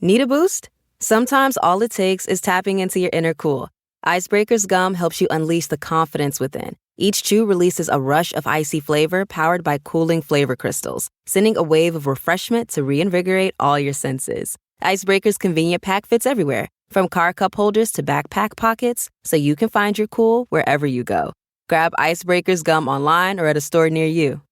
Need a boost? Sometimes all it takes is tapping into your inner cool. Icebreaker's gum helps you unleash the confidence within. Each chew releases a rush of icy flavor powered by cooling flavor crystals, sending a wave of refreshment to reinvigorate all your senses. Icebreaker's convenient pack fits everywhere, from car cup holders to backpack pockets, so you can find your cool wherever you go. Grab Icebreaker's gum online or at a store near you.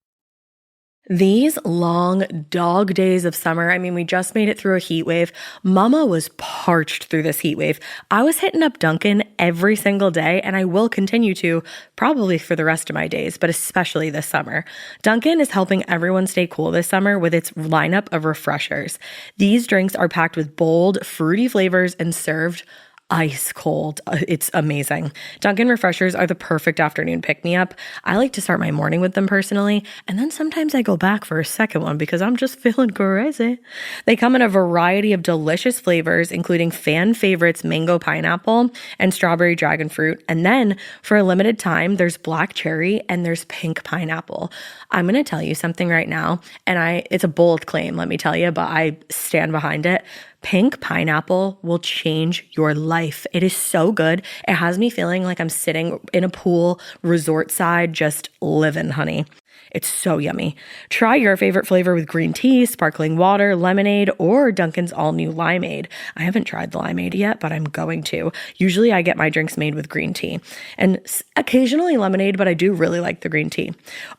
These long dog days of summer, I mean, we just made it through a heat wave. Mama was parched through this heat wave. I was hitting up Dunkin' every single day, and I will continue to probably for the rest of my days, but especially this summer. Dunkin' is helping everyone stay cool this summer with its lineup of refreshers. These drinks are packed with bold, fruity flavors and served ice cold. It's amazing. Dunkin' refreshers are the perfect afternoon pick-me-up. I like to start my morning with them personally, and then sometimes I go back for a second one because I'm just feeling crazy. They come in a variety of delicious flavors, including fan favorites mango pineapple and strawberry dragon fruit. And then for a limited time, there's black cherry and there's pink pineapple. I'm going to tell you something right now, and it's a bold claim, let me tell you, but I stand behind it. Pink pineapple will change your life. It is so good. It has me feeling like I'm sitting in a pool, resort side, just living, honey. It's so yummy. Try your favorite flavor with green tea, sparkling water, lemonade, or Dunkin's all-new limeade. I haven't tried the limeade yet, but I'm going to. Usually I get my drinks made with green tea and occasionally lemonade, but I do really like the green tea.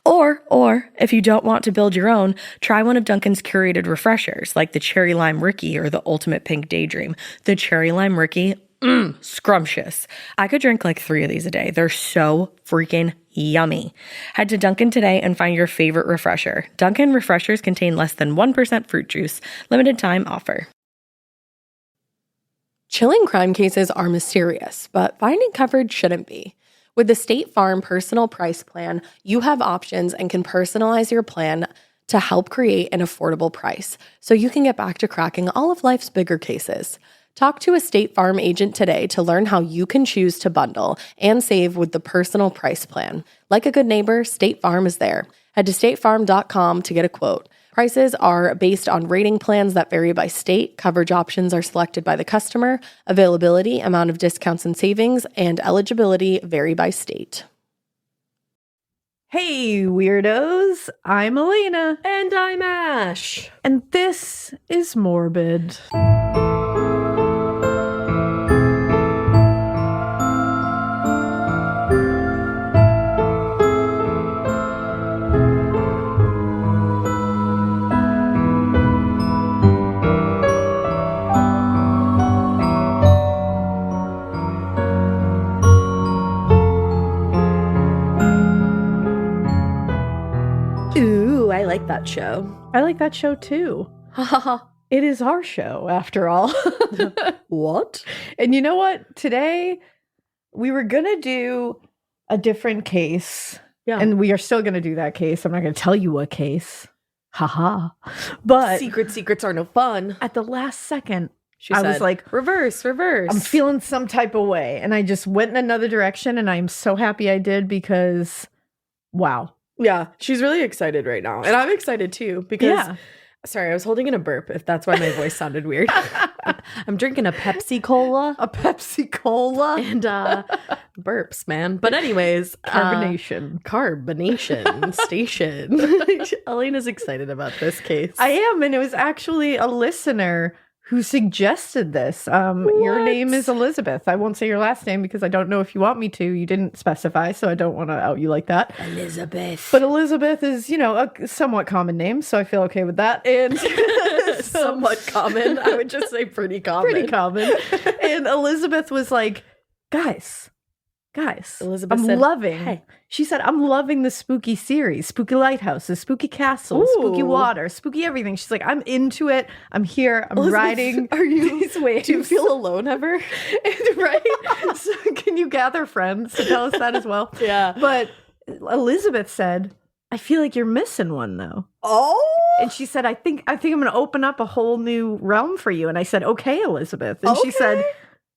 Or if you don't want to build your own, try one of Dunkin's curated refreshers like the Cherry Lime Ricky or the Ultimate Pink Daydream. The Cherry Lime Ricky, scrumptious. I could drink like 3 of these a day. They're so freaking yummy. Head to Dunkin' today and find your favorite refresher. Dunkin' refreshers contain less than 1% fruit juice. Limited time offer. Chilling crime cases are mysterious, but finding coverage shouldn't be. With the State Farm Personal Price Plan, you have options and can personalize your plan to help create an affordable price so you can get back to cracking all of life's bigger cases. Talk to a State Farm agent today to learn how you can choose to bundle and save with the Personal Price Plan. Like a good neighbor, State Farm is there. Head to statefarm.com to get a quote. Prices are based on rating plans that vary by state. Coverage options are selected by the customer. Availability, amount of discounts and savings, and eligibility vary by state. Hey, weirdos. I'm Alaina. And I'm Ash. And this is Morbid. Ooh, I like that show. I like that show too. It is our show, after all. What? And you know what? Today, we were going to do a different case. Yeah. And we are still going to do that case. I'm not going to tell you what case. Haha. But Secrets are no fun. at the last second, I was like, reverse. I'm feeling some type of way. And I just went in another direction. And I'm so happy I did because, wow. Yeah, she's really excited right now. And I'm excited too because, sorry, I was holding in a burp if that's why my voice sounded weird. I'm drinking a Pepsi Cola. A Pepsi Cola. And burps, man. But anyways. Carbonation station. Elena's excited about this case. I am. And it was actually a listener who suggested this. Your name is Elizabeth. I won't say your last name because I don't know if you want me to. You didn't specify, so I don't want to out you like that. Elizabeth. But Elizabeth is, a somewhat common name, so I feel okay with that. And somewhat common. I would just say pretty common. Pretty common. And Elizabeth was like, guys, Elizabeth I'm said, loving. hey. She said, I'm loving the spooky series, spooky lighthouses, spooky castles, spooky water, spooky everything. She's like, I'm into it. I'm here. I'm riding. Are you? These waves. Do you feel alone ever? Right? So can you gather friends to tell us that as well? Yeah. But Elizabeth said, I feel like you're missing one though. Oh. And she said, I think I'm going to open up a whole new realm for you. And I said, okay, Elizabeth. And she said,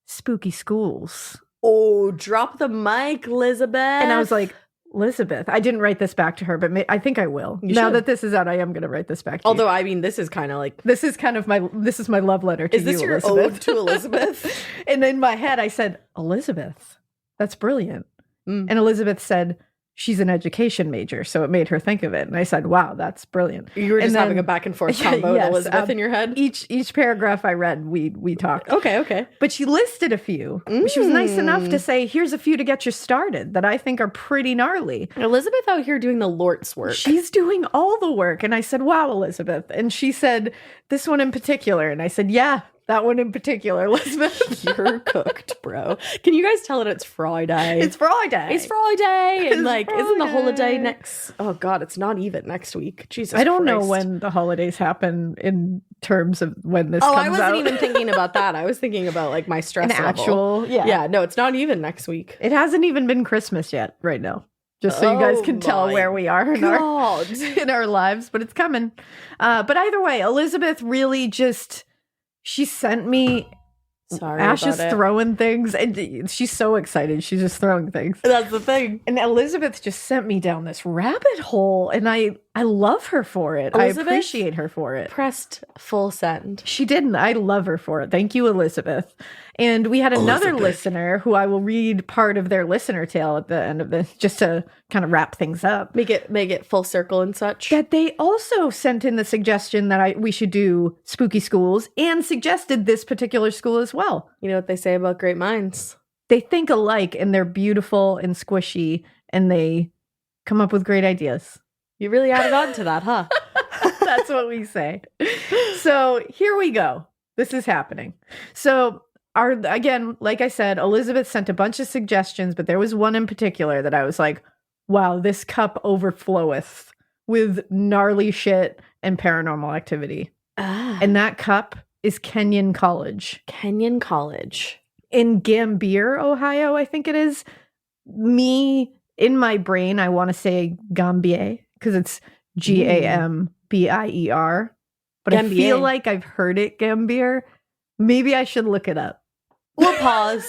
spooky schools. Oh, drop the mic, Elizabeth. And I was like, Elizabeth. I didn't write this back to her, but I think I will. Now that this is out, I am going to write this back to you. Although, I mean, this is kind of like... This is my love letter to you, Is this your Elizabeth. ode to Elizabeth? And in my head, I said, Elizabeth, that's brilliant. And Elizabeth said, she's an education major, so it made her think of it. And I said, wow, that's brilliant. You were just having a back and forth combo with Elizabeth in your head? Each paragraph I read, we talked. Okay. But she listed a few. She was nice enough to say, here's a few to get you started that I think are pretty gnarly. Elizabeth out here doing the Lord's work. She's doing all the work. And I said, wow, Elizabeth. And she said, this one in particular. And I said, yeah, that one in particular, Elizabeth. You're cooked, bro. Can you guys tell that it's Friday? It's Friday. It's Friday. And It's isn't the Friday. holiday next? Oh God, it's not even next week. Jesus I don't know Christ. when the holidays happen in terms of when this comes out. I wasn't even thinking about that. I was thinking about like my stress An level. actual, Yeah, no, it's not even next week. It hasn't even been Christmas yet right now. Just so you guys can tell where we are in our lives, but it's coming. But either way, Elizabeth really she sent me... Sorry Ash about is it. throwing things, and she's so excited. She's just throwing things. That's the thing. And Elizabeth just sent me down this rabbit hole, and I love her for it. Elizabeth I appreciate her for it. Pressed full send. She didn't. I love her for it. Thank you, Elizabeth. And we had another listener who I will read part of their listener tale at the end of this, just to kind of wrap things up. Make it full circle and such. That they also sent in the suggestion that we should do spooky schools and suggested this particular school as well. You know what they say about great minds? They think alike and they're beautiful and squishy and they come up with great ideas. You really added on to that, huh? That's what we say. So here we go. This is happening. So again, like I said, Elizabeth sent a bunch of suggestions, but there was one in particular that I was like, wow, this cup overfloweth with gnarly shit and paranormal activity. And that cup is Kenyon College. Kenyon College. In Gambier, Ohio, I think it is. In my brain, I want to say Gambier because it's Gambier. But I feel like I've heard it Gambier. Maybe I should look it up. We'll pause.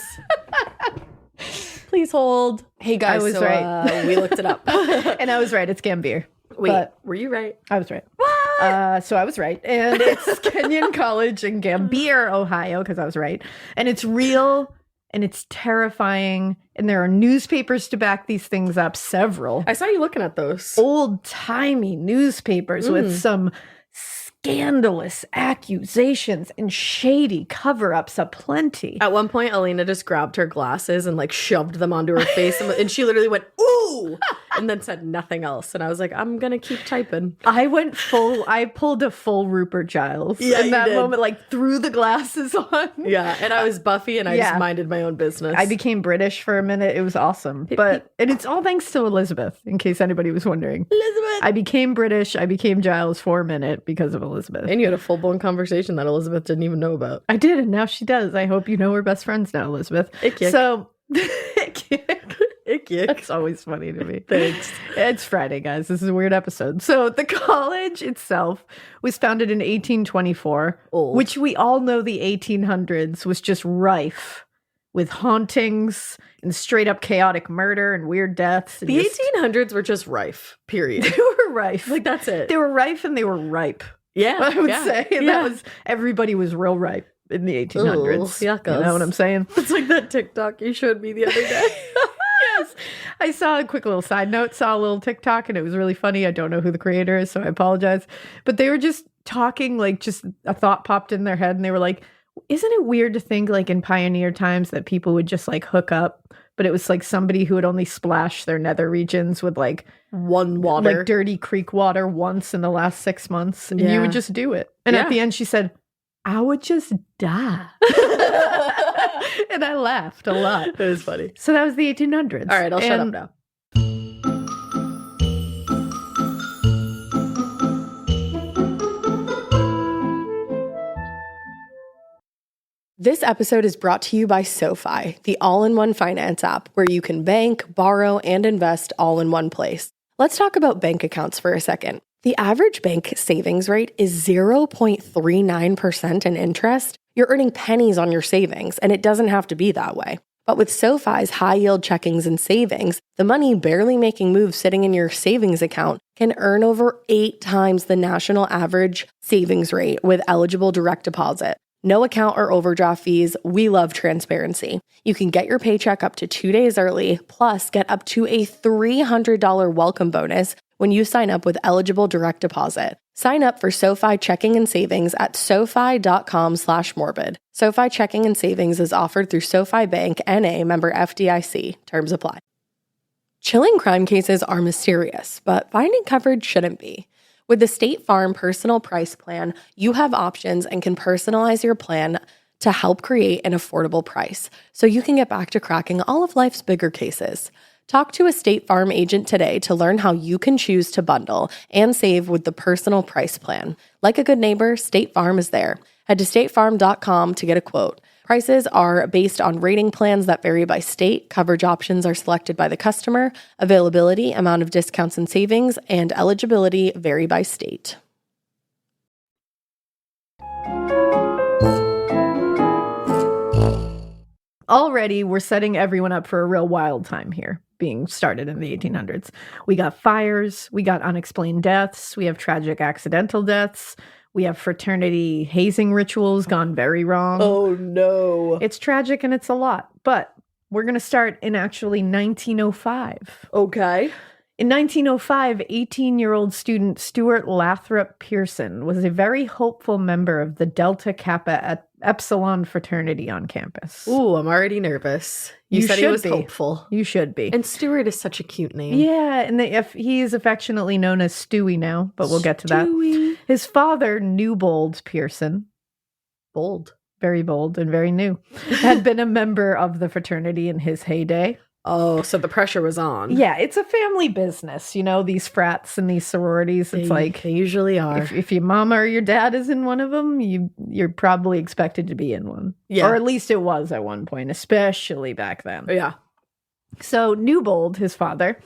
Please hold. Hey guys, I was right. We looked it up. And I was right. It's Gambier. Wait, were you right? I was right. What? So I was right. And it's Kenyon College in Gambier, Ohio, because I was right. And it's real and it's terrifying. And there are newspapers to back these things up, several. I saw you looking at those. Old-timey newspapers with some scandalous accusations and shady cover-ups aplenty. At one point, Alaina just grabbed her glasses and like shoved them onto her face, and she literally went, ooh, and then said nothing else. And I was like, I'm gonna keep typing. I pulled a full Rupert Giles in that moment, like threw the glasses on. Yeah, and I was Buffy and I just minded my own business. I became British for a minute. It was awesome. And it's all thanks to Elizabeth, in case anybody was wondering. Elizabeth! I became British. I became Giles for a minute because of Elizabeth. And you had a full-blown conversation that Elizabeth didn't even know about. I did, and now she does. I hope you know we're best friends now, Elizabeth. So, it's always funny to me. Thanks. It's Friday, guys. This is a weird episode. So the college itself was founded in 1824, which we all know the 1800s was just rife with hauntings and straight up chaotic murder and weird deaths. The 1800s were just rife, period. They were rife. Like, that's it. They were rife and they were ripe. Yeah. I would say. And everybody was real ripe in the 1800s. Yuckos. You know what I'm saying? It's like that TikTok you showed me the other day. Yes. I saw a quick little side note, saw a little TikTok, and it was really funny. I don't know who the creator is, so I apologize. But they were just talking, like, just a thought popped in their head, and they were like, isn't it weird to think, like, in pioneer times that people would just, like, hook up, but it was, like, somebody who would only splash their nether regions with, like, one water. Like, dirty creek water once in the last 6 months, and you would just do it. And at the end, she said, I would just die. And I laughed a lot. It was funny. So that was the 1800s. All right, I'll shut up now. This episode is brought to you by SoFi, the all-in-one finance app where you can bank, borrow, and invest all in one place. Let's talk about bank accounts for a second. The average bank savings rate is 0.39% in interest. You're earning pennies on your savings, and it doesn't have to be that way. But with SoFi's high-yield checkings and savings, the money barely making moves sitting in your savings account can earn over 8 times the national average savings rate with eligible direct deposit. No account or overdraft fees. We love transparency. You can get your paycheck up to 2 days early, plus get up to a $300 welcome bonus when you sign up with eligible direct deposit. Sign up for SoFi checking and savings at SoFi.com/morbid. SoFi checking and savings is offered through SoFi Bank N.A. member FDIC. Terms apply. Chilling crime cases are mysterious, but finding coverage shouldn't be. With the State Farm Personal Price Plan, you have options and can personalize your plan to help create an affordable price so you can get back to cracking all of life's bigger cases. Talk to a State Farm agent today to learn how you can choose to bundle and save with the Personal Price Plan. Like a good neighbor, State Farm is there. Head to statefarm.com to get a quote. Prices are based on rating plans that vary by state. Coverage options are selected by the customer. Availability, amount of discounts and savings, and eligibility vary by state. Already, we're setting everyone up for a real wild time here, being started in the 1800s. We got fires, we got unexplained deaths, we have tragic accidental deaths, we have fraternity hazing rituals gone very wrong. Oh, no. It's tragic and it's a lot, but we're going to start in actually 1905. Okay. In 1905, 18-year-old student Stuart Lathrop Pierson was a very hopeful member of the Delta Kappa Epsilon fraternity on campus. Ooh, I'm already nervous. You said he was hopeful. You should be. And Stuart is such a cute name. Yeah, and he is affectionately known as Stewie now, but we'll get to that. His father, Newbold Pierson, bold, very bold and very new, had been a member of the fraternity in his heyday. Oh, so the pressure was on. Yeah, it's a family business, you know, these frats and these sororities. It's like they usually are. If your mama or your dad is in one of them, you're probably expected to be in one. Yeah. Or at least it was at one point, especially back then. Yeah. So Newbold, his father,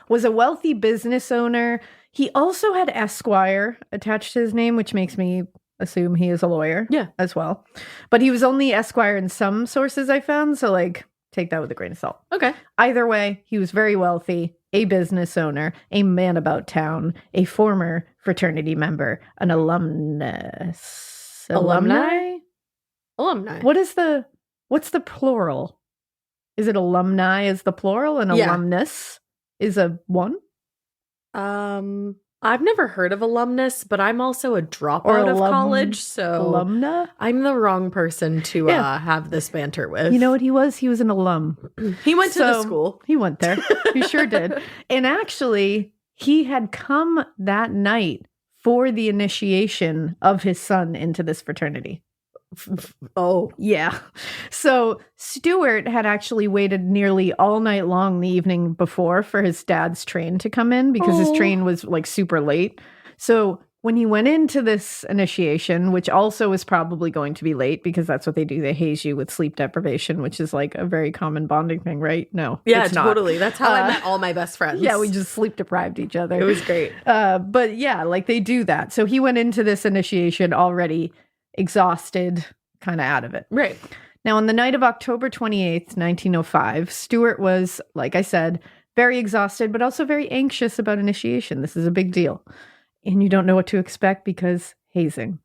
was a wealthy business owner. He also had Esquire attached to his name, which makes me assume he is a lawyer as well. But he was only Esquire in some sources I found, so like take that with a grain of salt. Okay. Either way, he was very wealthy, a business owner, a man about town, a former fraternity member, an alumnus. Alumni? What's the plural? Is it alumni is the plural and alumnus is a one? I've never heard of alumnus, but I'm also a dropout of college, so alumna? I'm the wrong person to have this banter with. You know what he was? He was an alum. He went to the school. He went there. He sure did. And actually, he had come that night for the initiation of his son into this fraternity. Oh. Yeah. So Stuart had actually waited nearly all night long the evening before for his dad's train to come in because his train was like super late. So when he went into this initiation, which also was probably going to be late because that's what they do. They haze you with sleep deprivation, which is like a very common bonding thing, right? No. Yeah, it's totally. Not. That's how I met all my best friends. Yeah, we just sleep deprived each other. It was great. But yeah, like they do that. So he went into this initiation already exhausted, kind of out of it. Right. Now, on the night of October 28th, 1905, Stuart was, like I said, very exhausted, but also very anxious about initiation. This is a big deal. And you don't know what to expect because hazing.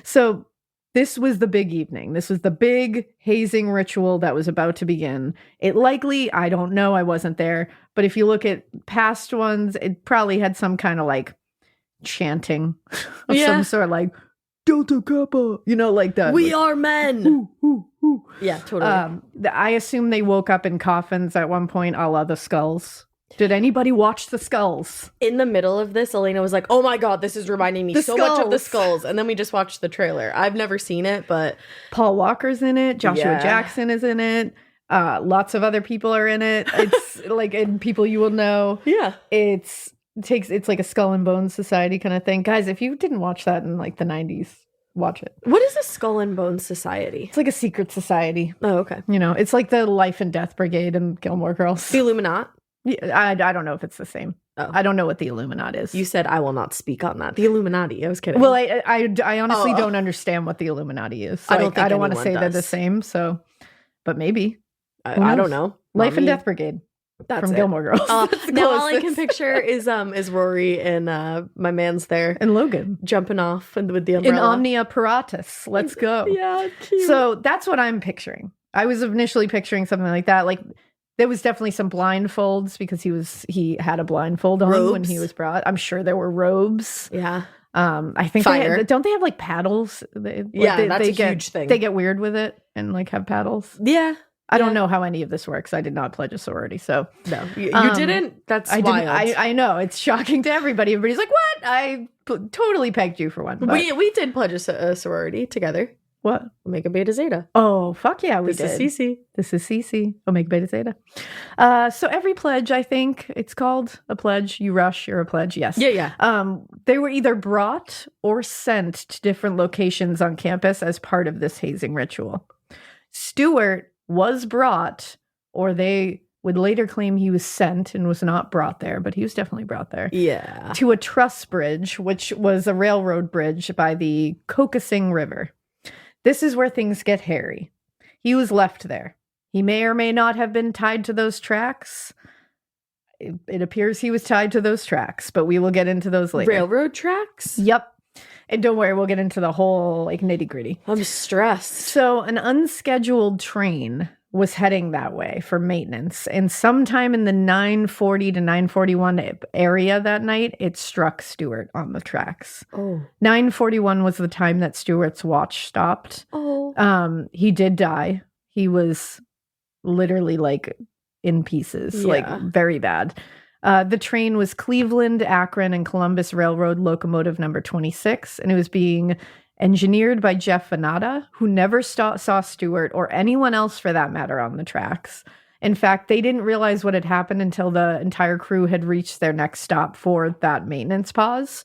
So this was the big evening. This was the big hazing ritual that was about to begin. It likely, I don't know, I wasn't there, but if you look at past ones, it probably had some kind of like chanting of some sort, like, Delta Kappa, you know, like that. We like, are men. Ooh, ooh, ooh. Yeah, totally. I assume they woke up in coffins at one point, a la the skulls. Did anybody watch the skulls? In the middle of this, Alaina was like, oh my God, this is reminding me so much of the skulls. And then we just watched the trailer. I've never seen it, but Paul Walker's in it. Joshua Jackson is in it. Lots of other people are in it. It's like, and people you will know. Yeah. It's like a Skull and Bones Society kind of thing. Guys, if you didn't watch that in like the 90s, watch it. What is a Skull and Bones Society? It's like a secret society. Oh, okay. You know, it's like the Life and Death Brigade and Gilmore Girls. The Illuminati? Yeah, I don't know if it's the same. Oh. I don't know what the Illuminati is. You said I will not speak on that. The Illuminati. I was kidding. Well, I honestly don't understand what the Illuminati is. So I don't want to say they're the same. So, but maybe. I don't know. Life and Death Brigade. That's from it. Gilmore Girls. Now all I can picture is Rory and my man's there. And Logan. Jumping off with the In umbrella. Omnia Paratus. Let's go. Yeah, cute. So that's what I'm picturing. I was initially picturing something like that. Like, there was definitely some blindfolds because he had a blindfold on when he was brought. I'm sure there were robes. Yeah. I think don't they have like paddles? That's a huge thing. They get weird with it and like have paddles. Yeah. I don't know how any of this works. I did not pledge a sorority, so no, you didn't. That's wild. I know, it's shocking to everybody. Everybody's like, "What?" I totally pegged you for one. But we did pledge a sorority together. What? Omega Beta Zeta. Oh, fuck yeah, we did. This is CC. Omega Beta Zeta. So every pledge, I think it's called a pledge. You rush, you're a pledge. Yes. Yeah. They were either brought or sent to different locations on campus as part of this hazing ritual. Stuart was brought, or they would later claim he was sent and was not brought there, but he was definitely brought there. Yeah. To a truss bridge, which was a railroad bridge by the Kokosing River. This is where things get hairy. He was left there. He may or may not have been tied to those tracks. It appears he was tied to those tracks, but we will get into those later. Railroad tracks? Yep. And don't worry, we'll get into the whole like nitty gritty. I'm stressed. So an unscheduled train was heading that way for maintenance. And sometime in the 9:40 to 9:41 area that night, it struck Stuart on the tracks. Oh. 9:41 was the time that Stuart's watch stopped. Oh. He did die. He was literally like in pieces, like very bad. The train was Cleveland, Akron, and Columbus Railroad locomotive number 26, and it was being engineered by Jeff Venata, who never saw Stuart or anyone else for that matter on the tracks. In fact, they didn't realize what had happened until the entire crew had reached their next stop for that maintenance pause.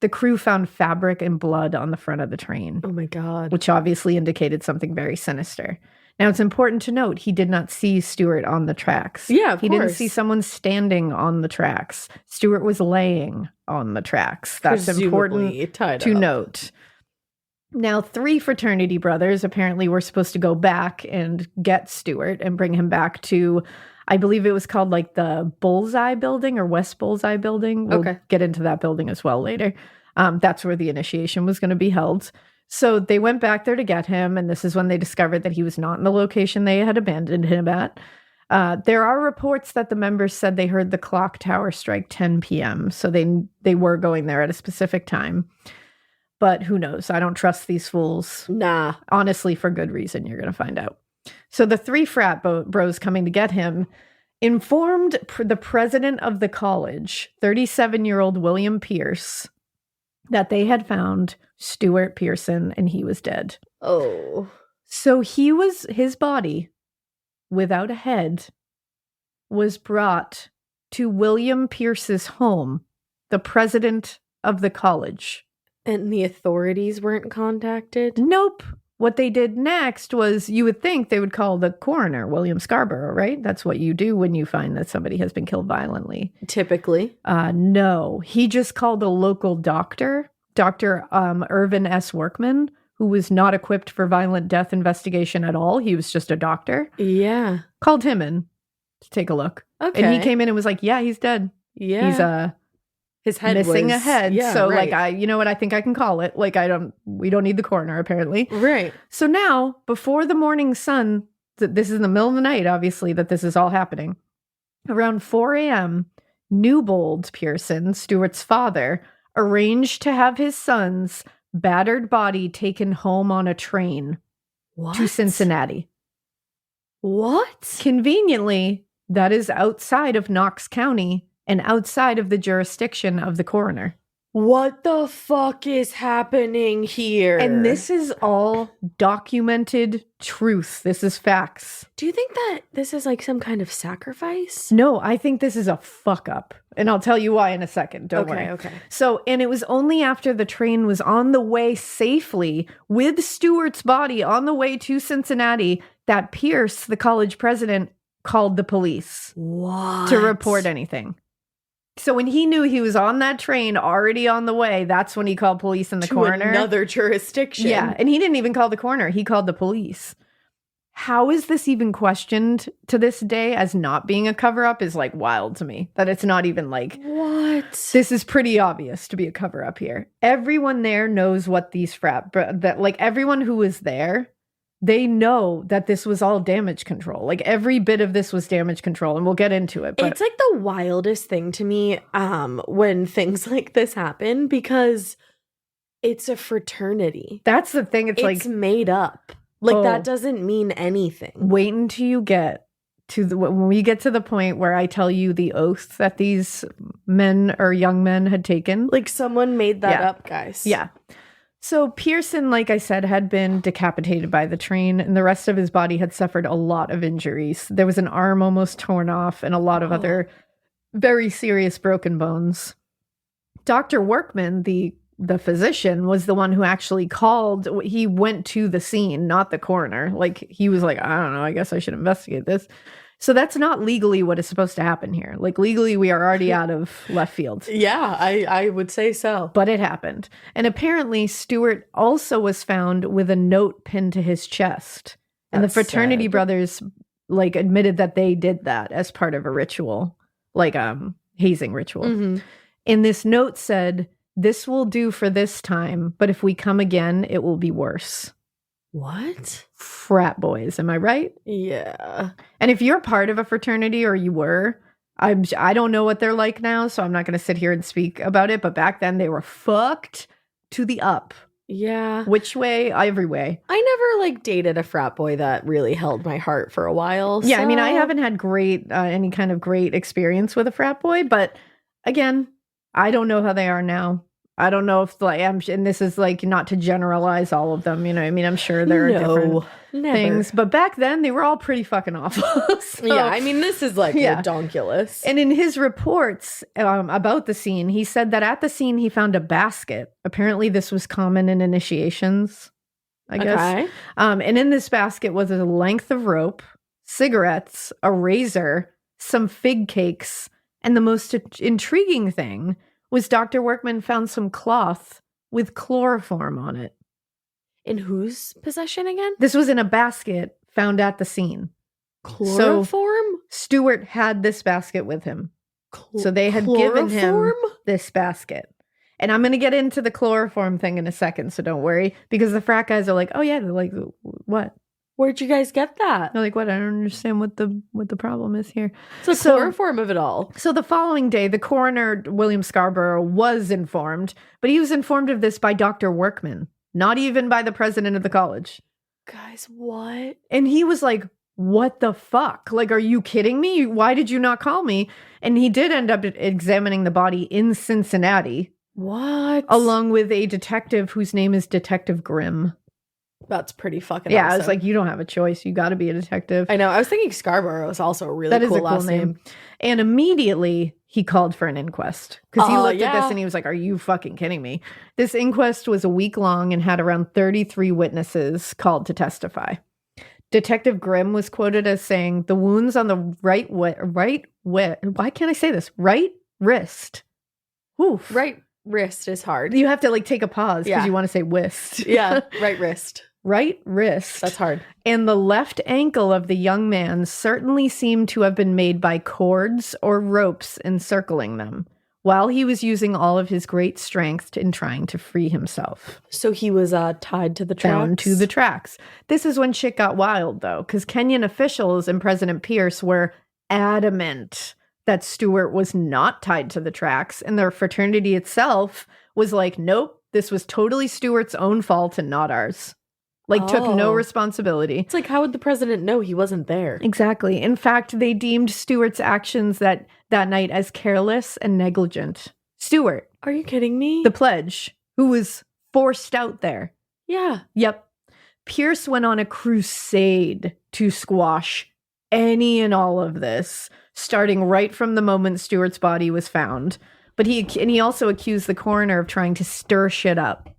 The crew found fabric and blood on the front of the train. Oh my God. Which obviously indicated something very sinister. Now, it's important to note he did not see Stuart on the tracks. Yeah, of He course. didn't see someone standing on the tracks. Stuart was laying on the tracks. That's Presumably important to note. Now, 3 fraternity brothers apparently were supposed to go back and get Stuart and bring him back to, I believe it was called like the Bullseye Building or West Bullseye Building. We'll get into that building as well later. That's where the initiation was going to be held. So they went back there to get him, and this is when they discovered that he was not in the location they had abandoned him at. There are reports that the members said they heard the clock tower strike 10 p.m., so they were going there at a specific time. But who knows? I don't trust these fools. Nah. Honestly, for good reason, you're going to find out. So the 3 frat bros coming to get him informed the president of the college, 37-year-old William Pierce, that they had found Stuart Pierson and he was dead. Oh. So his body, without a head, was brought to William Pierce's home, the president of the college. And the authorities weren't contacted? Nope. What they did next was, you would think they would call the coroner, William Scarborough, right? That's what you do when you find that somebody has been killed violently. Typically. No. He just called a local doctor, Dr. Irvin S. Workman, who was not equipped for violent death investigation at all. He was just a doctor. Yeah. Called him in to take a look. Okay. And he came in and was like, yeah, he's dead. Yeah. He's his head missing was, a head. Yeah, so right. you know what? I think I can call it. We don't need the coroner apparently. Right. So now before the morning sun, this is in the middle of the night, obviously, that this is all happening. Around 4 a.m., Newbold Pierson, Stuart's father, arranged to have his son's battered body taken home on a train to Cincinnati. What? Conveniently, that is outside of Knox County and outside of the jurisdiction of the coroner. What the fuck is happening here? And this is all documented truth. This is facts. Do you think that this is like some kind of sacrifice? No, I think this is a fuck up. And I'll tell you why in a second. Don't worry. Okay. So, and it was only after the train was on the way safely with Stuart's body on the way to Cincinnati that Pierce, the college president, called the police. What? To report anything. So when he knew he was on that train already on the way, that's when he called police and the coroner. Another jurisdiction. Yeah, and he didn't even call the coroner. He called the police. how is this even questioned to this day as not being a cover-up is like wild to me. That it's not even like, what? This is pretty obvious to be a cover-up here. Everyone there knows what these everyone who was there, they know that this was all damage control. Like every bit of this was damage control, and we'll get into it. But it's like the wildest thing to me when things like this happen, because it's a fraternity. That's the thing. It's made up. Like that doesn't mean anything. Wait until you get to when we get to the point where I tell you the oath that these men or young men had taken. Like someone made that up, guys. Yeah. So Pierson, like I said, had been decapitated by the train, and the rest of his body had suffered a lot of injuries. There was an arm almost torn off and a lot of other very serious broken bones. Dr. Workman, the physician, was the one who actually called. He went to the scene, not the coroner. Like, he was like, I don't know, I guess I should investigate this. So that's not legally what is supposed to happen here. Like, legally, we are already out of left field. Yeah, I would say so. But it happened. And apparently, Stuart also was found with a note pinned to his chest. And That's the fraternity sad. brothers, like, admitted that they did that as part of a ritual, like hazing ritual. Mm-hmm. And this note said, "This will do for this time, but if we come again, it will be worse." What? Frat boys, am I right? Yeah. And if you're part of a fraternity, or you were, I don't know what they're like now, so I'm not going to sit here and speak about it, but back then they were fucked to the up. Yeah. Which way? Every way. I never dated a frat boy that really held my heart for a while. Yeah, I mean, I so- haven't had any kind of great experience with a frat boy, but again, I don't know how they are now. I don't know if and this is not to generalize all of them, you know what I mean? I'm sure there are different things, but back then they were all pretty fucking awful. So, yeah, I mean, this is redonkulous. And in his reports about the scene, he said that at the scene he found a basket. Apparently this was common in initiations, I guess. Okay. And in this basket was a length of rope, cigarettes, a razor, some fig cakes, and the most intriguing thing was Dr. Workman found some cloth with chloroform on it. In whose possession again? This was in a basket found at the scene. Chloroform? So Stuart had this basket with him. So they had given him this basket. And I'm going to get into the chloroform thing in a second, so don't worry. Because the frat guys are like, oh yeah, they're like, what? Where'd you guys get that? They're like, what? I don't understand what the problem is here. So chloroform of it all. So the following day, the coroner, William Scarborough, was informed, but he was informed of this by Dr. Workman, not even by the president of the college. Guys, what? And he was like, what the fuck? Like, are you kidding me? Why did you not call me? And he did end up examining the body in Cincinnati. What? Along with a detective whose name is Detective Grimm. That's pretty fucking Yeah, awesome. I was like, you don't have a choice. You got to be a detective. I know. I was thinking Scarborough is also a really cool last name. And immediately he called for an inquest because he looked at yeah. this and he was like, are you fucking kidding me? This inquest was a week long and had around 33 witnesses called to testify. Detective Grimm was quoted as saying, the wounds on the right wrist. Oof. Right wrist is hard. You have to take a pause because Yeah. you want to say whist. Yeah, right wrist. Right wrist. That's hard. And the left ankle of the young man certainly seemed to have been made by cords or ropes encircling them, while he was using all of his great strength in trying to free himself. So he was tied to the tracks? Down to the tracks. This is when shit got wild, though, because Kenyon officials and President Pierce were adamant that Stuart was not tied to the tracks, and their fraternity itself was like, nope, this was totally Stuart's own fault and not ours. Took no responsibility. It's like, how would the president know he wasn't there? Exactly. In fact, they deemed Stuart's actions that night as careless and negligent. Stuart. Are you kidding me? The pledge, who was forced out there. Yeah. Yep. Pierce went on a crusade to squash any and all of this, starting right from the moment Stuart's body was found. But he also accused the coroner of trying to stir shit up.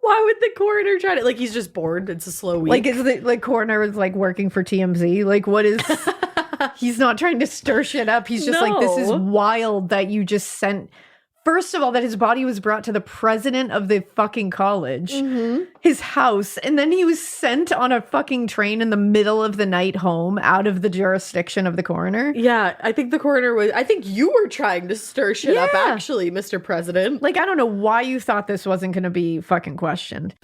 Why would the coroner try to? He's just bored. It's a slow week. Is the coroner was working for TMZ? What is? He's not trying to stir shit up. He's just this is wild that you just sent First of all, that his body was brought to the president of the fucking college, his house, and then he was sent on a fucking train in the middle of the night home out of the jurisdiction of the coroner. Yeah, I think the coroner I think you were trying to stir shit up, actually, Mr. President. Like, I don't know why you thought this wasn't going to be fucking questioned.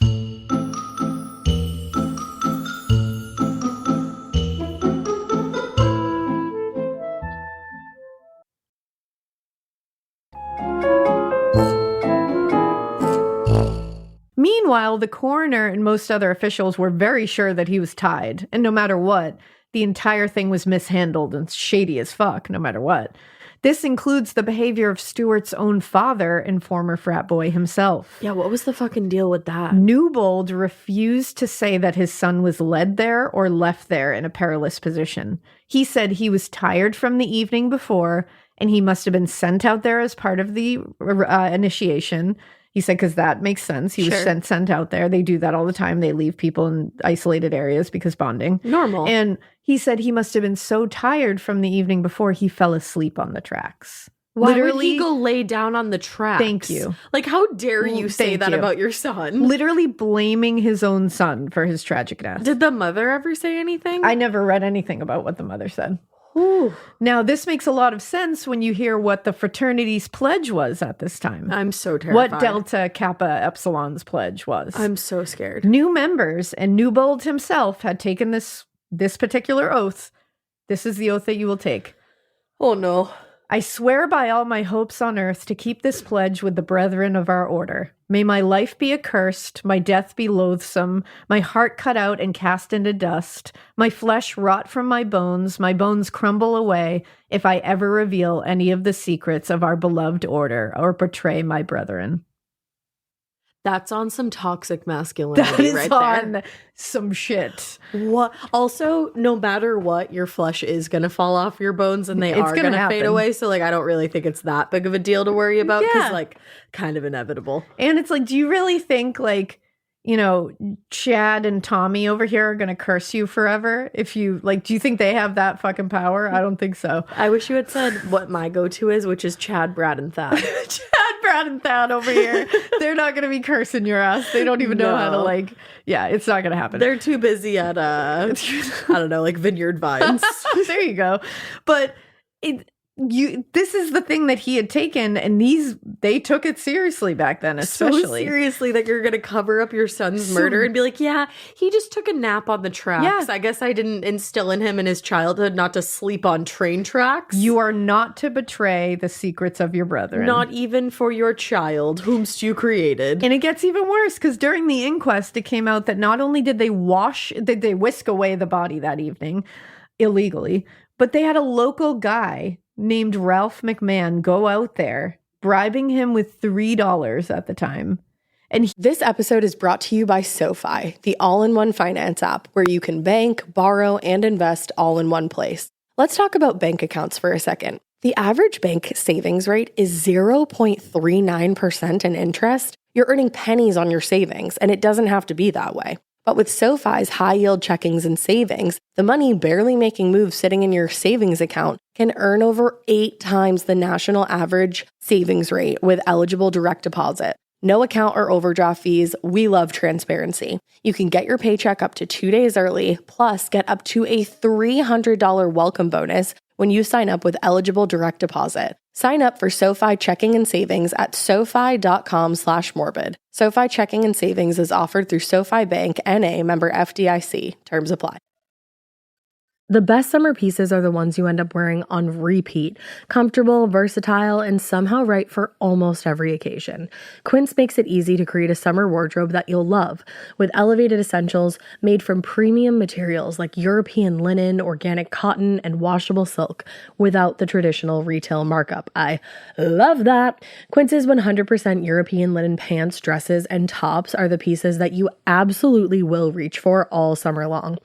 Meanwhile, the coroner and most other officials were very sure that he was tied, and no matter what, the entire thing was mishandled and shady as fuck, no matter what. This includes the behavior of Stuart's own father and former frat boy himself. Yeah, what was the fucking deal with that? Newbold refused to say that his son was led there or left there in a perilous position. He said he was tired from the evening before, and he must have been sent out there as part of the initiation. He said, because that makes sense. He was sent out there. They do that all the time. They leave people in isolated areas because bonding. Normal. And he said he must have been so tired from the evening before he fell asleep on the tracks. Why would he go lay down on the tracks? Thank you. Like, how dare you say that about your son? Literally blaming his own son for his tragic death. Did the mother ever say anything? I never read anything about what the mother said. Ooh. Now, this makes a lot of sense when you hear what the fraternity's pledge was at this time. I'm so terrified. What Delta Kapa Epsilon's pledge was. I'm so scared. New members and Newbold himself had taken this particular oath. This is the oath that you will take. Oh, no. I swear by all my hopes on earth to keep this pledge with the brethren of our order. May my life be accursed, my death be loathsome, my heart cut out and cast into dust, my flesh rot from my bones crumble away, if I ever reveal any of the secrets of our beloved order or betray my brethren. That's on some toxic masculinity That is right on there. some shit. What? Also, no matter what, your flesh is going to fall off your bones and they are going to fade away. So, like, I don't really think it's that big of a deal to worry about because, like, kind of inevitable. And it's like, do you really think, like, you know, Chad and Tommy over here are going to curse you forever? If you, like, do you think they have that fucking power? I don't think so. I wish you had said what my go-to is, which is Chad, Brad, and Thad. Brad and Thad over here. They're not going to be cursing your ass. They don't even know how to, like, it's not going to happen. They're too busy at, I don't know, like Vineyard Vines. There you go. But this is the thing that he had taken, and they took it seriously back then, especially. So seriously that you're going to cover up your son's murder and be like, yeah, he just took a nap on the tracks. Yeah. I guess I didn't instill in him in his childhood not to sleep on train tracks. You are not to betray the secrets of your brethren. Not even for your child, whomst you created. And it gets even worse, because during the inquest, it came out that not only did they whisk away the body that evening illegally, but they had a local guy named Ralph McMahon go out there, bribing him with $3 at the time. And this episode is brought to you by SoFi, the all-in-one finance app where you can bank, borrow, and invest all in one place. Let's talk about bank accounts for a second. The average bank savings rate is 0.39% in interest. You're earning pennies on your savings, and it doesn't have to be that way. But with SoFi's high-yield checkings and savings, the money barely making moves sitting in your savings account can earn over 8 times the national average savings rate with eligible direct deposit. No account or overdraft fees. We love transparency. You can get your paycheck up to 2 days early, plus get up to a $300 welcome bonus when you sign up with eligible direct deposit. Sign up for SoFi checking and savings at SoFi.com/morbid. SoFi checking and savings is offered through SoFi Bank, N.A., member FDIC. Terms apply. The best summer pieces are the ones you end up wearing on repeat. Comfortable, versatile, and somehow right for almost every occasion. Quince makes it easy to create a summer wardrobe that you'll love, with elevated essentials made from premium materials like European linen, organic cotton, and washable silk, without the traditional retail markup. I love that! Quince's 100% European linen pants, dresses, and tops are the pieces that you absolutely will reach for all summer long.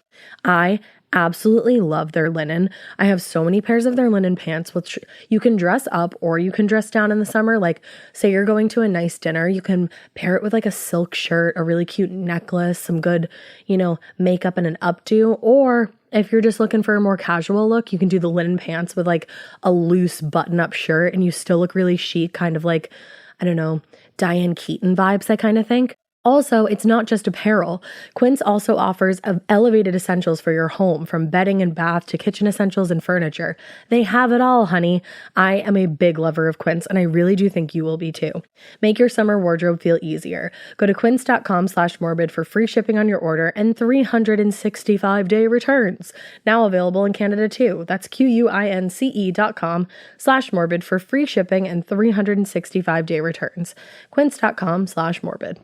I absolutely love their linen. I have so many pairs of their linen pants, which you can dress up or you can dress down in the summer. Like, say you're going to a nice dinner, you can pair it with like a silk shirt, a really cute necklace, some good, makeup and an updo. Or If you're just looking for a more casual look, you can do the linen pants with like a loose button-up shirt and you still look really chic, kind of like, I don't know, Diane Keaton vibes, I kind of think. Also, it's not just apparel. Quince also offers elevated essentials for your home, from bedding and bath to kitchen essentials and furniture. They have it all, honey. I am a big lover of Quince, and I really do think you will be too. Make your summer wardrobe feel easier. Go to quince.com/morbid for free shipping on your order and 365-day returns. Now available in Canada too. That's QUINCE.com/morbid for free shipping and 365-day returns. Quince.com/morbid.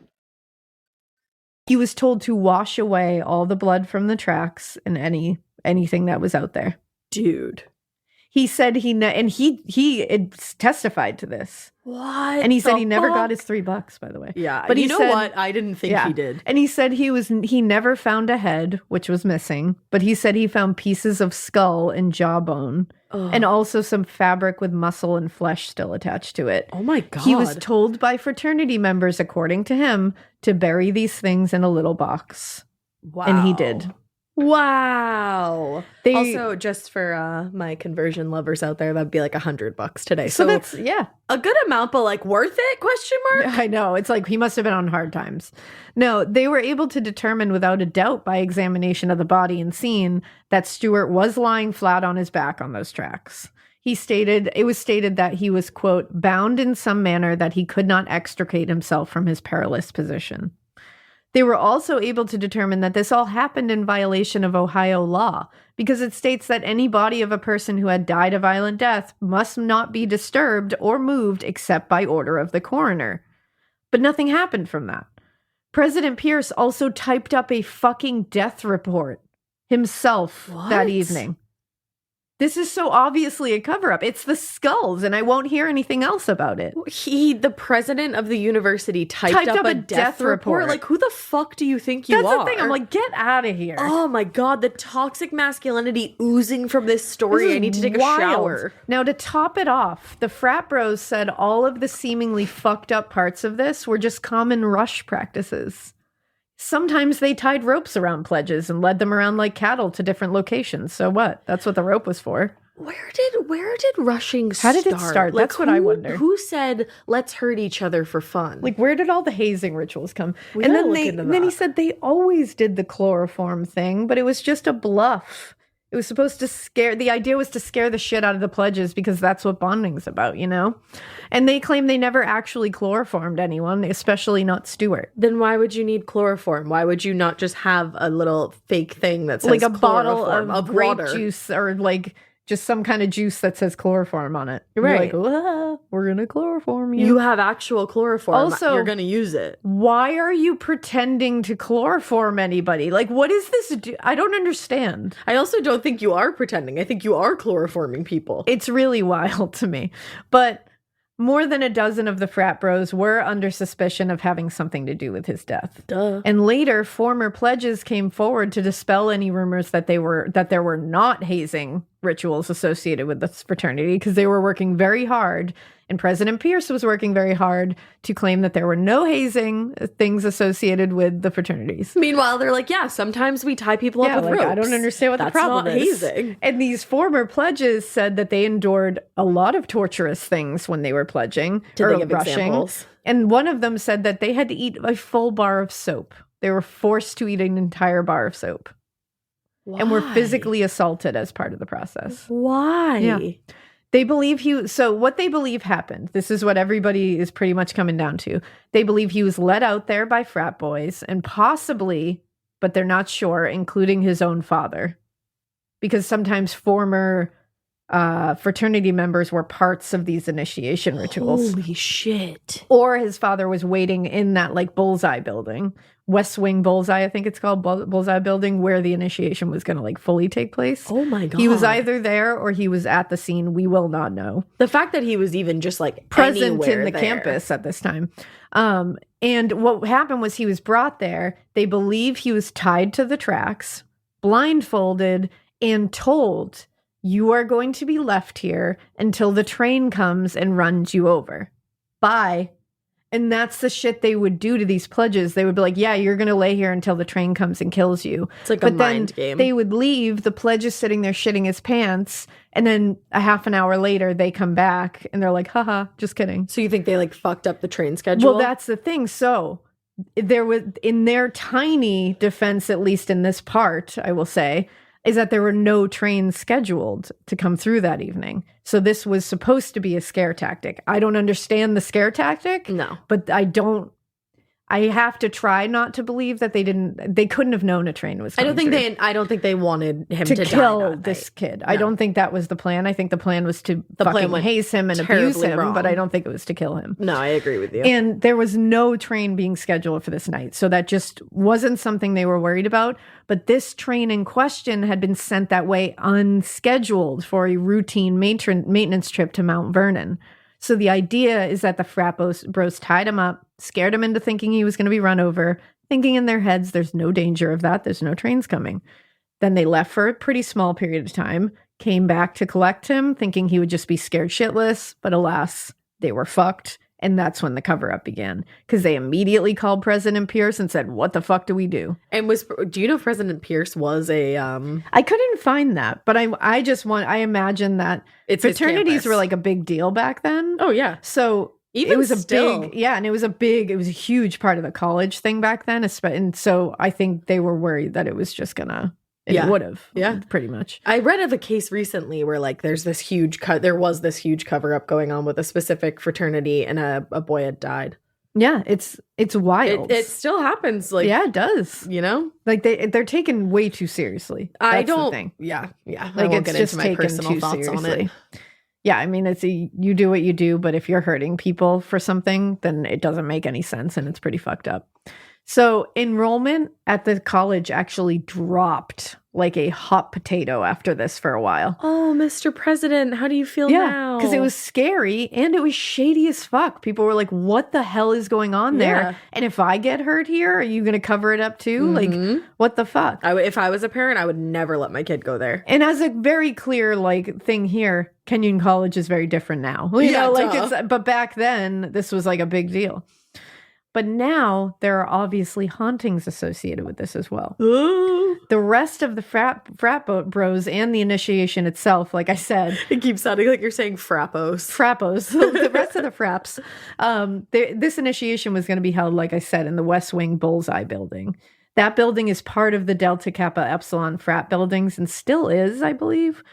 He was told to wash away all the blood from the tracks and anything that was out there. Dude. He said he testified to this. What? And he said he never got his $3, by the way. Yeah. But you know what? I didn't think he did. And he said he never found a head, which was missing, but he said he found pieces of skull and jawbone and also some fabric with muscle and flesh still attached to it. Oh my God. He was told by fraternity members, according to him, to bury these things in a little box. Wow. And he did. Wow. Also, just for my conversion lovers out there, that'd be like $100 today. So that's, a good amount, but like worth it? Question mark? I know. It's like he must have been on hard times. No, they were able to determine without a doubt by examination of the body and scene that Stuart was lying flat on his back on those tracks. It was stated that he was, quote, bound in some manner that he could not extricate himself from his perilous position. They were also able to determine that this all happened in violation of Ohio law, because it states that any body of a person who had died a violent death must not be disturbed or moved except by order of the coroner. But nothing happened from that. President Pierce also typed up a fucking death report himself that evening. This is so obviously a cover-up. It's the skulls, and I won't hear anything else about it. The president of the university typed up a death report. Like, who the fuck do you think you are? That's the thing. I'm like, get out of here. Oh my God, the toxic masculinity oozing from this story. I need to take a shower. Now, to top it off, the frat bros said all of the seemingly fucked up parts of this were just common rush practices. Sometimes they tied ropes around pledges and led them around like cattle to different locations. So what? That's what the rope was for. Where did rushing start? How did it start? Like, that's what I wonder. Who said, let's hurt each other for fun? Like, where did all the hazing rituals come? And then he said they always did the chloroform thing, but it was just a bluff. It was supposed to the idea was to scare the shit out of the pledges because that's what bonding's about, you know? And they claim they never actually chloroformed anyone, especially not Stuart. Then why would you need chloroform? Why would you not just have a little fake thing that says like a bottle of grape water juice or like just some kind of juice that says chloroform on it. Right. You're like, we're going to chloroform you. You have actual chloroform. Also, you're going to use it. Why are you pretending to chloroform anybody? Like, what is this? I don't understand. I also don't think you are pretending. I think you are chloroforming people. It's really wild to me. But more than a dozen of the frat bros were under suspicion of having something to do with his death. Duh. And later, former pledges came forward to dispel any rumors that there were not hazing rituals associated with this fraternity, because they were working very hard, and President Pierce was working very hard to claim that there were no hazing things associated with the fraternities. Meanwhile, they're like, yeah, sometimes we tie people up with ropes. I don't understand what the problem is. That's not hazing. And these former pledges said that they endured a lot of torturous things when they were pledging. Did they give examples? And one of them said that they had to eat a full bar of soap. They were forced to eat an entire bar of soap. Why? And were physically assaulted as part of the process. Why? Yeah. They believe what they believe happened, this is what everybody is pretty much coming down to. They believe he was let out there by frat boys and possibly, but they're not sure, including his own father. Because sometimes former fraternity members were parts of these initiation rituals. Holy shit. Or his father was waiting in that like bullseye building, West Wing Bullseye, I think it's called, Bullseye Building, where the initiation was going to like fully take place. Oh my God. He was either there or he was at the scene. We will not know. The fact that he was even just like present in the there. campus at this time. And what happened was he was brought there. They believe he was tied to the tracks, blindfolded, and told, you are going to be left here until the train comes and runs you over. Bye. And that's the shit they would do to these pledges. They would be like, yeah, you're going to lay here until the train comes and kills you. It's like a mind game. They would leave. The pledge is sitting there shitting his pants. And then a half an hour later, they come back and they're like, haha, just kidding. So you think they like fucked up the train schedule? Well, that's the thing. So there was, in their tiny defense, at least in this part, I will say, is that there were no trains scheduled to come through that evening. So this was supposed to be a scare tactic. I don't understand the scare tactic. No. But I have to try not to believe that they couldn't have known a train was coming through. I don't think they wanted him to kill this kid. No. I don't think that was the plan. I think the plan was to fucking haze him and abuse him, but I don't think it was to kill him. No, I agree with you. And there was no train being scheduled for this night. So that just wasn't something they were worried about. But this train in question had been sent that way unscheduled for a routine maintenance trip to Mount Vernon. So the idea is that the frat bros tied him up, scared him into thinking he was going to be run over, thinking in their heads there's no danger of that, there's no trains coming. Then they left for a pretty small period of time, came back to collect him, thinking he would just be scared shitless, but alas, they were fucked. And that's when the cover-up began, because they immediately called President Pierce and said, what the fuck do we do? And do you know President Pierce was a... I couldn't find that, but I imagine that fraternities were like a big deal back then. Oh, yeah. So even it was still. and it was a huge part of the college thing back then. And so I think they were worried that it was just gonna... It would have. Yeah. Pretty much. I read of a case recently where like there was this huge cover up going on with a specific fraternity and a boy had died. Yeah, it's wild. It still happens. Like, yeah, it does. You know? Like they're taken way too seriously. That's the thing. Yeah. Like it's just taken too seriously. Yeah, I mean, you do what you do, but if you're hurting people for something, then it doesn't make any sense and it's pretty fucked up. So enrollment at the college actually dropped like a hot potato after this for a while. Oh, Mr. President, how do you feel now? Because it was scary and it was shady as fuck. People were like, what the hell is going on there? And if I get hurt here, are you going to cover it up too? Mm-hmm. Like, what the fuck? If I was a parent, I would never let my kid go there. And as a very clear like thing here, Kenyon College is very different now. You know, like but back then, this was like a big deal. But now there are obviously hauntings associated with this as well. The rest of the frat bros and the initiation itself, like I said. It keeps sounding like you're saying frappos. Frappos. The rest of the fraps. This initiation was going to be held, like I said, in the West Wing Bullseye building. That building is part of the Delta Kappa Epsilon frat buildings and still is, I believe.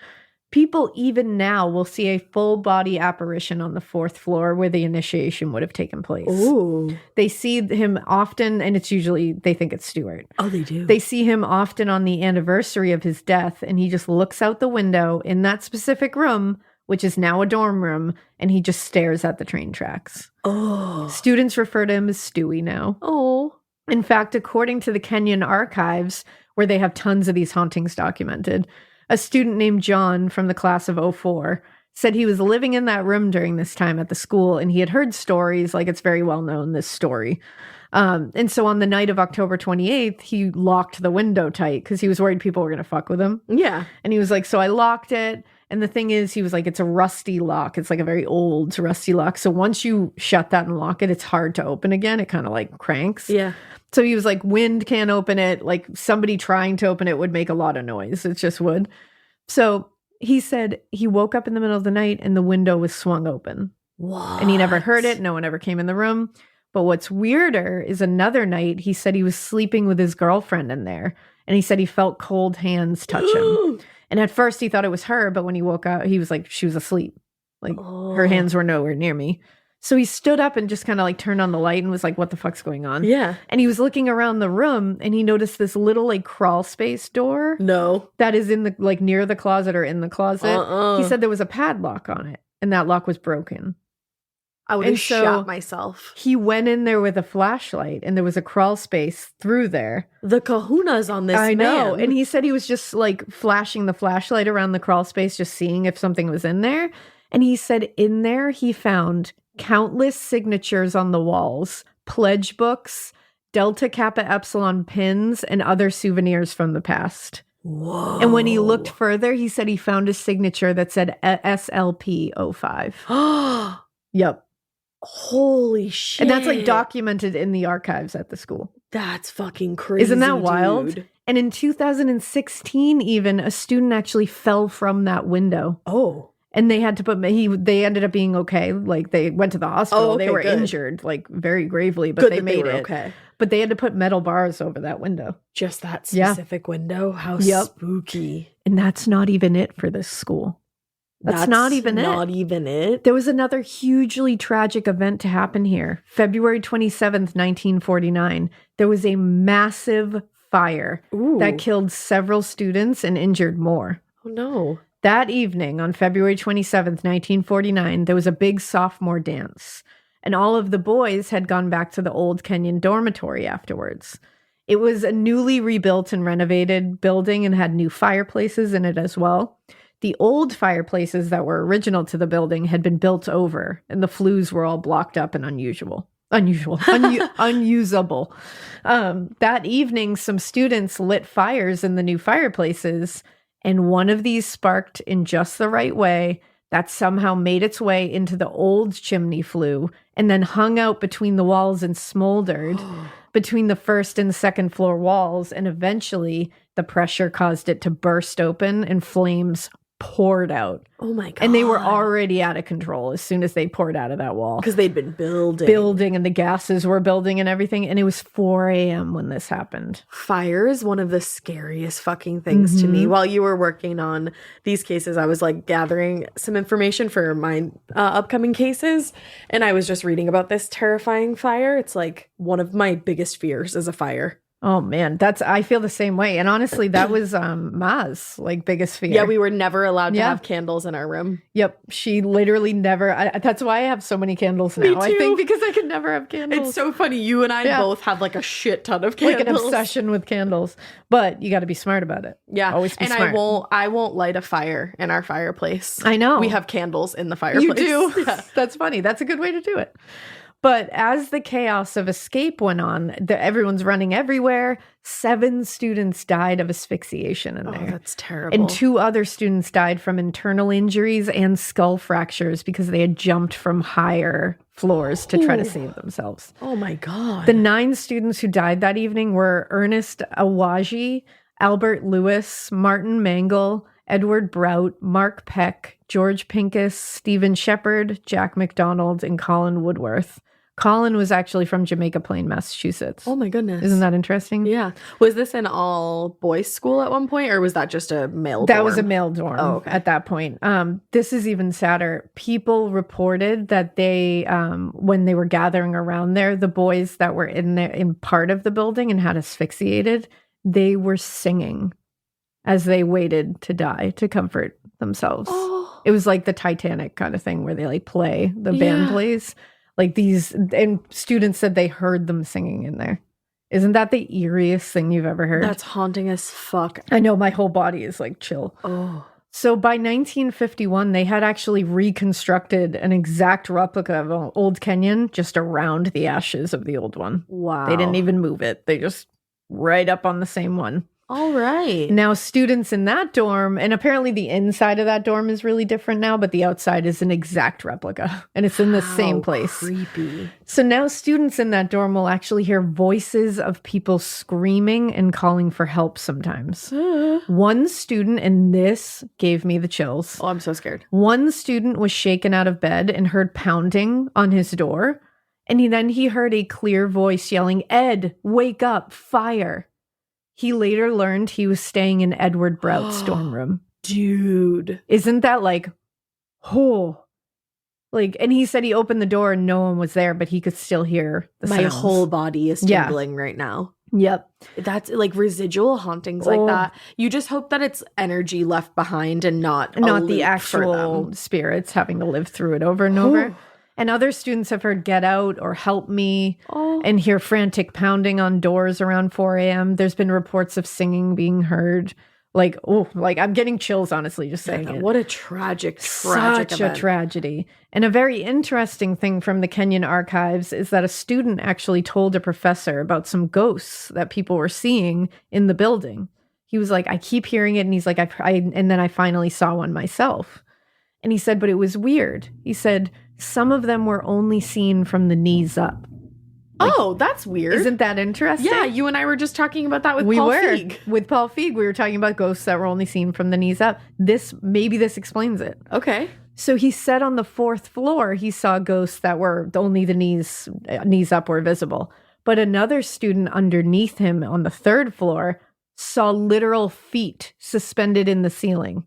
People even now will see a full body apparition on the 4th floor where the initiation would have taken place. Ooh. They see him often, and it's usually, they think it's Stuart. Oh, they do? They see him often on the anniversary of his death, and he just looks out the window in that specific room, which is now a dorm room, and he just stares at the train tracks. Oh. Students refer to him as Stewie now. Oh. In fact, according to the Kenyon archives, where they have tons of these hauntings documented, a student named John from the class of 04 said he was living in that room during this time at the school, and he had heard stories, like it's very well known, this story. And so on the night of October 28th, he locked the window tight because he was worried people were going to fuck with him. Yeah. And he was like, so I locked it. And the thing is, he was like, it's a rusty lock. It's like a very old rusty lock. So once you shut that and lock it, it's hard to open again. It kind of like cranks. Yeah. So he was like, wind can't open it. Like somebody trying to open it would make a lot of noise. It just would. So he said he woke up in the middle of the night and the window was swung open. What? And he never heard it. No one ever came in the room. But what's weirder is another night, he said he was sleeping with his girlfriend in there. And he said he felt cold hands touch him. And at first he thought it was her. But when he woke up, he was like, she was asleep. Like her hands were nowhere near me. So he stood up and just kind of like turned on the light and was like, what the fuck's going on? Yeah. And he was looking around the room and he noticed this little like crawl space door. No. That is in the like near the closet or in the closet. He said there was a padlock on it and that lock was broken. I would have shot myself. He went in there with a flashlight and there was a crawl space through there. The kahunas on this I know. man. And he said he was just like flashing the flashlight around the crawl space, just seeing if something was in there. And he said in there he found countless signatures on the walls, pledge books, Delta Kappa Epsilon pins, and other souvenirs from the past. Whoa. And when he looked further, he said he found a signature that said SLP 05. Yep. Holy shit. And that's like documented in the archives at the school. That's fucking crazy. Isn't that wild? Dude. And in 2016, even a student actually fell from that window. Oh. And they had to they ended up being okay. Like they went to the hospital. Okay, they were good. injured, like very gravely, but Good they that made were it. okay. But they had to put metal bars over that window. Just that specific window? How spooky. And that's not even it for this school. That's not even it. Not even it. There was another hugely tragic event to happen here. February 27th, 1949. There was a massive fire that killed several students and injured more. Oh, no. That evening, on February 27th, 1949, there was a big sophomore dance. And all of the boys had gone back to the old Kenyon dormitory afterwards. It was a newly rebuilt and renovated building and had new fireplaces in it as well. The old fireplaces that were original to the building had been built over, and the flues were all blocked up and unusable. Unusable. That evening, some students lit fires in the new fireplaces, and one of these sparked in just the right way that somehow made its way into the old chimney flue and then hung out between the walls and smoldered between the first and second floor walls. And eventually the pressure caused it to burst open and flames poured out. Oh my God. And they were already out of control as soon as they poured out of that wall. Because they'd been building. And the gases were building and everything. And it was 4 a.m. when this happened. Fire is one of the scariest fucking things to me. While you were working on these cases, I was like gathering some information for my upcoming cases. And I was just reading about this terrifying fire. It's like one of my biggest fears is a fire. Oh man, I feel the same way. And honestly, that was Ma's like biggest fear. Yeah, we were never allowed to have candles in our room. Yep, she literally never. That's why I have so many candles now. Me too. I think because I could never have candles. It's so funny. You and I both have like a shit ton of candles. Like an obsession with candles. But you got to be smart about it. Yeah, always be smart. I won't light a fire in our fireplace. I know we have candles in the fireplace. You do. Yeah. That's funny. That's a good way to do it. But as the chaos of escape went on, everyone's running everywhere. 7 students died of asphyxiation in there. Oh, that's terrible. And 2 other students died from internal injuries and skull fractures because they had jumped from higher floors to try to save themselves. Oh my God. The 9 students who died that evening were Ernest Awaji, Albert Lewis, Martin Mangle, Edward Brout, Mark Peck, George Pincus, Stephen Shepard, Jack McDonald, and Colin Woodworth. Colin was actually from Jamaica Plain, Massachusetts. Oh my goodness. Isn't that interesting? Yeah. Was this an all boys school at one point, or was that just a male dorm? That was a male dorm at that point. This is even sadder. People reported that they, when they were gathering around there, the boys that were in there in part of the building and had asphyxiated, they were singing as they waited to die to comfort themselves. Oh. It was like the Titanic kind of thing where they like play, the band plays. Like these, and students said they heard them singing in there. Isn't that the eeriest thing you've ever heard? That's haunting as fuck. I know, my whole body is like chill. Oh. So by 1951, they had actually reconstructed an exact replica of an old Kenyon just around the ashes of the old one. Wow. They didn't even move it. They just right up on the same one. All right. Now, students in that dorm, and apparently the inside of that dorm is really different now, but the outside is an exact replica, and it's in the same place. Creepy. So now students in that dorm will actually hear voices of people screaming and calling for help sometimes. One student, and this gave me the chills. Oh, I'm so scared. One student was shaken out of bed and heard pounding on his door, and then he heard a clear voice yelling, "Ed, wake up, fire." He later learned he was staying in Edward Brout's dorm room. Dude. Isn't that like, like, and he said he opened the door and no one was there, but he could still hear the My sounds. whole body is tingling right now. Yep. That's like residual hauntings like that. You just hope that it's energy left behind and not the actual spirits having to live through it over and over. And other students have heard "get out" or "help me" and hear frantic pounding on doors around 4 a.m. There's been reports of singing being heard. Like I'm getting chills, honestly, just saying it. What a tragic Such event. a tragedy. And a very interesting thing from the Kenyon archives is that a student actually told a professor about some ghosts that people were seeing in the building. He was like, I keep hearing it. And he's like, and then I finally saw one myself. And he said, but it was weird. He said, some of them were only seen from the knees up. Oh, that's weird. Isn't that interesting? Yeah, you and I were just talking about that with Paul Feig. With Paul Feig, we were talking about ghosts that were only seen from the knees up. Maybe this explains it. Okay. So he said on the 4th floor, he saw ghosts that were only the knees up were visible. But another student underneath him on the 3rd floor saw literal feet suspended in the ceiling.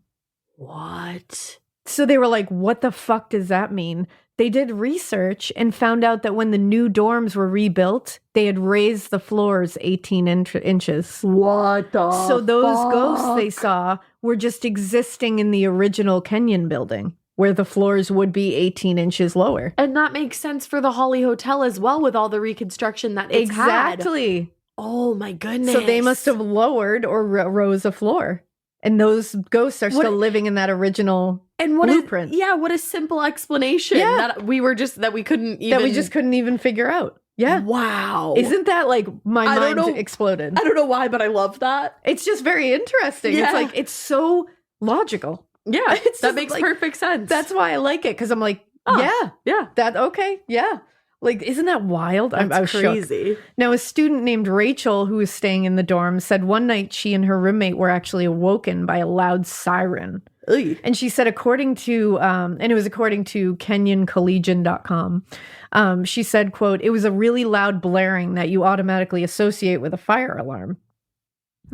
What? So they were like, what the fuck does that mean? They did research and found out that when the new dorms were rebuilt, they had raised the floors 18 inches. What the So those ghosts they saw were just existing in the original Kenyon building, where the floors would be 18 inches lower. And that makes sense for the Holly Hotel as well, with all the reconstruction that it's had. Exactly. Oh my goodness. So they must have lowered or rose a floor. And those ghosts are still living in that original blueprint. What a simple explanation that we just couldn't even figure out. Yeah. Wow. Isn't that like my mind exploded? I don't know why, but I love that. It's just very interesting. Yeah. It's like, it's so logical. Yeah. That makes perfect sense. That's why I like it. Cause I'm like, yeah. Yeah. Like, isn't that wild? I was crazy. Shook. Now, a student named Rachel, who was staying in the dorm, said one night she and her roommate were actually awoken by a loud siren. Ugh. And she said, according to kenyoncollegian.com, she said, quote, it was a really loud blaring that you automatically associate with a fire alarm.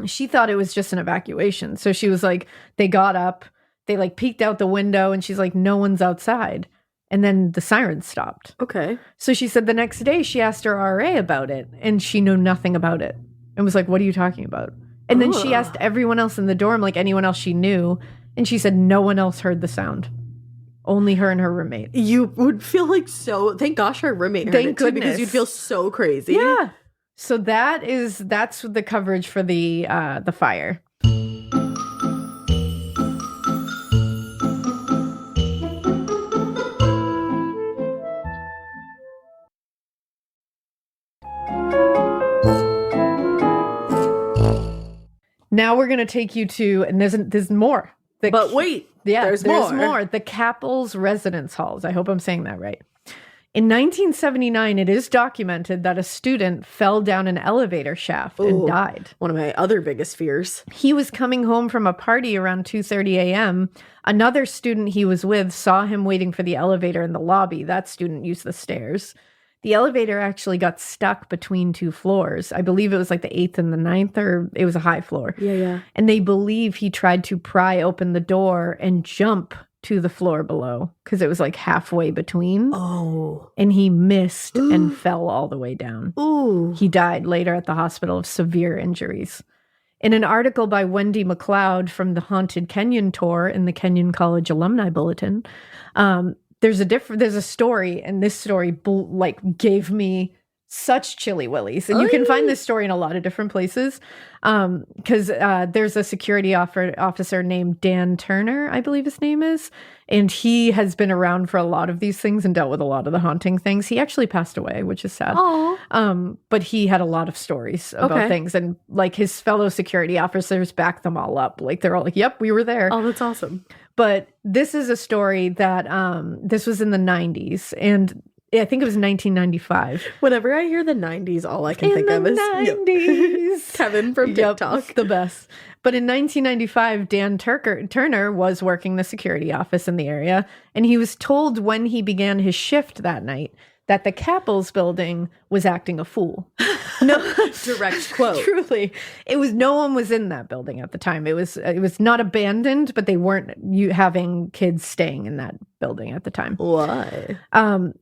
She thought it was just an evacuation. So she was like, they got up, they like peeked out the window, and she's like, no one's outside. And then the siren stopped. Okay. So she said the next day she asked her RA about it, and she knew nothing about it. And was like, what are you talking about? And then she asked everyone else in the dorm, like anyone else she knew, and she said no one else heard the sound. Only her and her roommate. You would feel like thank gosh our roommate heard it too, because you'd feel so crazy. Yeah. So that's the coverage for the fire. Now we're going to take you to, and there's more. But wait, there's more. The Capel's residence halls. I hope I'm saying that right. In 1979, it is documented that a student fell down an elevator shaft and died. One of my other biggest fears. He was coming home from a party around 2:30 a.m. Another student he was with saw him waiting for the elevator in the lobby. That student used the stairs. The elevator actually got stuck between 2 floors. I believe it was like the 8th and the 9th, or it was a high floor. Yeah. And they believe he tried to pry open the door and jump to the floor below because it was like halfway between. Oh. And he missed and fell all the way down. Ooh. He died later at the hospital of severe injuries. In an article by Wendy McLeod from the Haunted Kenyon Tour in the Kenyon College Alumni Bulletin, there's a story, and this story gave me such chilly willies. And you can find this story in a lot of different places because there's a security officer named Dan Turner, I believe his name is, and he has been around for a lot of these things and dealt with a lot of the haunting things. He actually passed away, which is sad. But he had a lot of stories about things, and like his fellow security officers backed them all up. Like they're all like, yep, we were there. Oh, that's awesome. But this is a story that this was in the 90s, and I think it was 1995. Whenever I hear the 90s, all I can think of is 90s. Kevin from TikTok. Yep, the best. But in 1995, Dan Turner was working the security office in the area, and he was told when he began his shift that night that the Capel's building was acting a fool. No, direct quote. Truly, no one was in that building at the time. It was not abandoned, but they weren't having kids staying in that building at the time. Why?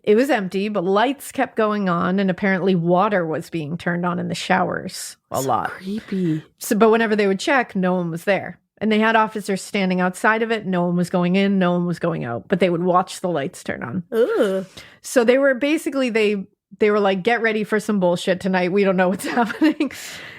It was empty, but lights kept going on, and apparently water was being turned on in the showers a lot. Creepy. But whenever they would check, no one was there. And they had officers standing outside of it. No one was going in. No one was going out. But they would watch the lights turn on. Ugh. So they were basically, they were like, get ready for some bullshit tonight. We don't know what's happening.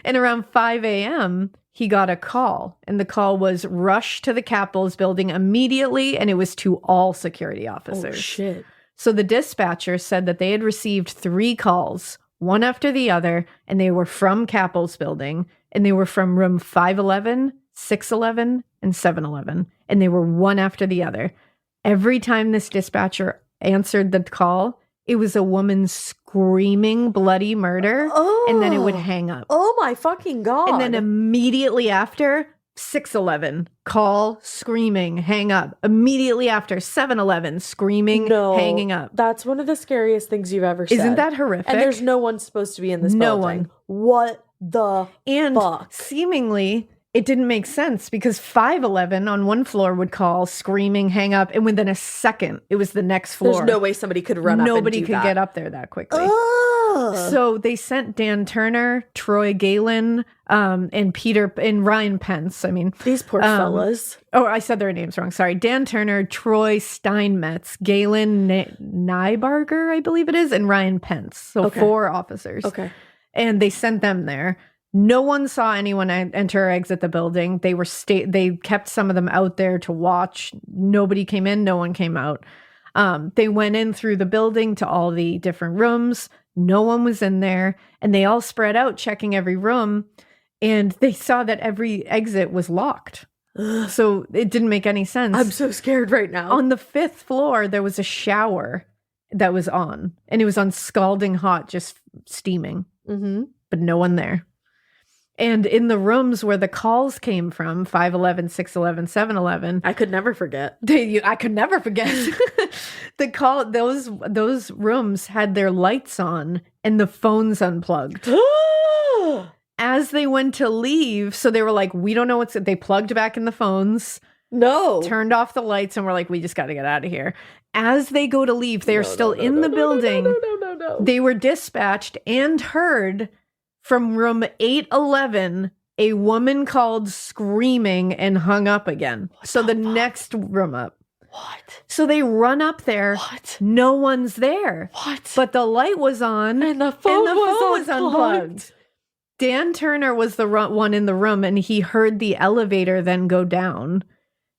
And around 5 a.m., he got a call. And the call was rush to the Capel's building immediately. And it was to all security officers. Oh, shit. So the dispatcher said that they had received 3 calls, one after the other. And they were from Capel's building. And they were from room 511, 611, and 711, and they were one after the other. Every time this dispatcher answered the call, it was a woman screaming bloody murder, and then it would hang up. Oh my fucking God. And then immediately after, 611, call, screaming, hang up. Immediately after, 711, screaming, hanging up. That's one of the scariest things you've ever said. Isn't that horrific? And there's no one supposed to be in this building. No one. What the fuck? Seemingly, it didn't make sense because 511 on one floor would call, screaming, hang up, and within a second, it was the next floor. There's no way somebody could run up and Nobody do could that. get up there that quickly. So they sent Dan Turner, Troy Galen, and Ryan Pence. I mean, These poor fellas. Oh, I said their names wrong. Sorry. Dan Turner, Troy Steinmetz, Galen Nybarger, I believe it is, and Ryan Pence. So 4 officers. Okay. And they sent them there. No one saw anyone enter or exit the building. They kept some of them out there to watch. Nobody came in. No one came out. They went in through the building to all the different rooms. No one was in there. And they all spread out checking every room. And they saw that every exit was locked. So it didn't make any sense. I'm so scared right now. On the 5th floor, there was a shower that was on. And it was on scalding hot, just steaming. Mm-hmm. But no one there. And in the rooms where the calls came from, 511, 611, 711. I could never forget. I could never forget. Those rooms had their lights on and the phones unplugged. As they went to leave, so they were like, we don't know they plugged back in the phones. No. Turned off the lights and we're like, we just got to get out of here. As they go to leave, they're still in the building. No. They were dispatched and heard from room 811, a woman called screaming and hung up again. So the next room up. What? So they run up there. What? No one's there. What? But the light was on And the phone was unplugged. Dan Turner was the one in the room and he heard the elevator then go down.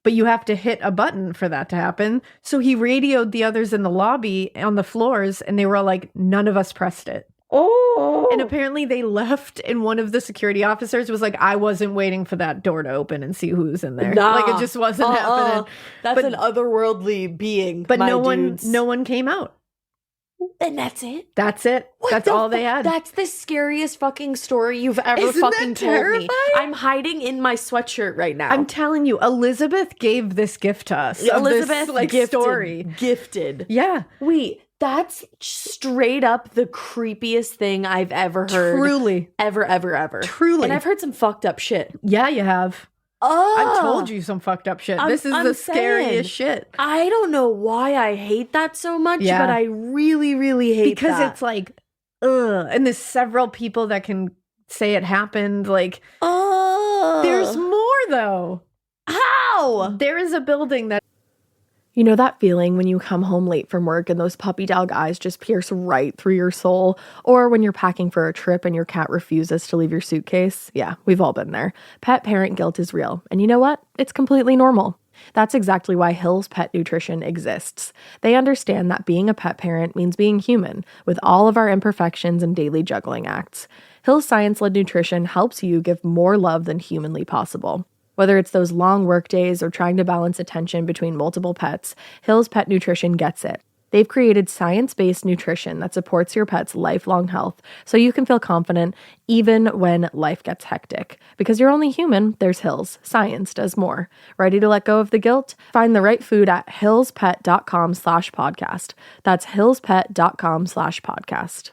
But you have to hit a button for that to happen. So he radioed the others in the lobby on the floors and they were all like, none of us pressed it. Oh. And apparently they left and one of the security officers was like, I wasn't waiting for that door to open and see who's in there. Nah. Like it just wasn't happening. That's an otherworldly being. But no one came out. And that's it? That's it. That's all they had. That's the scariest fucking story you've ever Isn't fucking that told me. terrifying? I'm hiding in my sweatshirt right now. I'm telling you, Elizabeth gave this gift to us. Elizabeth, this, story. Gifted. Yeah. Wait, that's straight up the creepiest thing I've ever heard. Truly. Ever. Truly. And I've heard some fucked up shit. Yeah, you have. Oh. I've told you some fucked up shit. This is the scariest shit. I don't know why I hate that so much, but I really, really hate that. Because it's like, ugh. And there's several people that can say it happened. Like, there's more though. How? There is a building that. You know that feeling when you come home late from work and those puppy dog eyes just pierce right through your soul? Or when you're packing for a trip and your cat refuses to leave your suitcase? Yeah, we've all been there. Pet parent guilt is real. And you know what? It's completely normal. That's exactly why Hill's Pet Nutrition exists. They understand that being a pet parent means being human, with all of our imperfections and daily juggling acts. Hill's science-led nutrition helps you give more love than humanly possible. Whether it's those long work days or trying to balance attention between multiple pets, Hill's Pet Nutrition gets it. They've created science-based nutrition that supports your pet's lifelong health so you can feel confident even when life gets hectic. Because you're only human, there's Hill's. Science does more. Ready to let go of the guilt? Find the right food at hillspet.com/podcast. That's hillspet.com/podcast.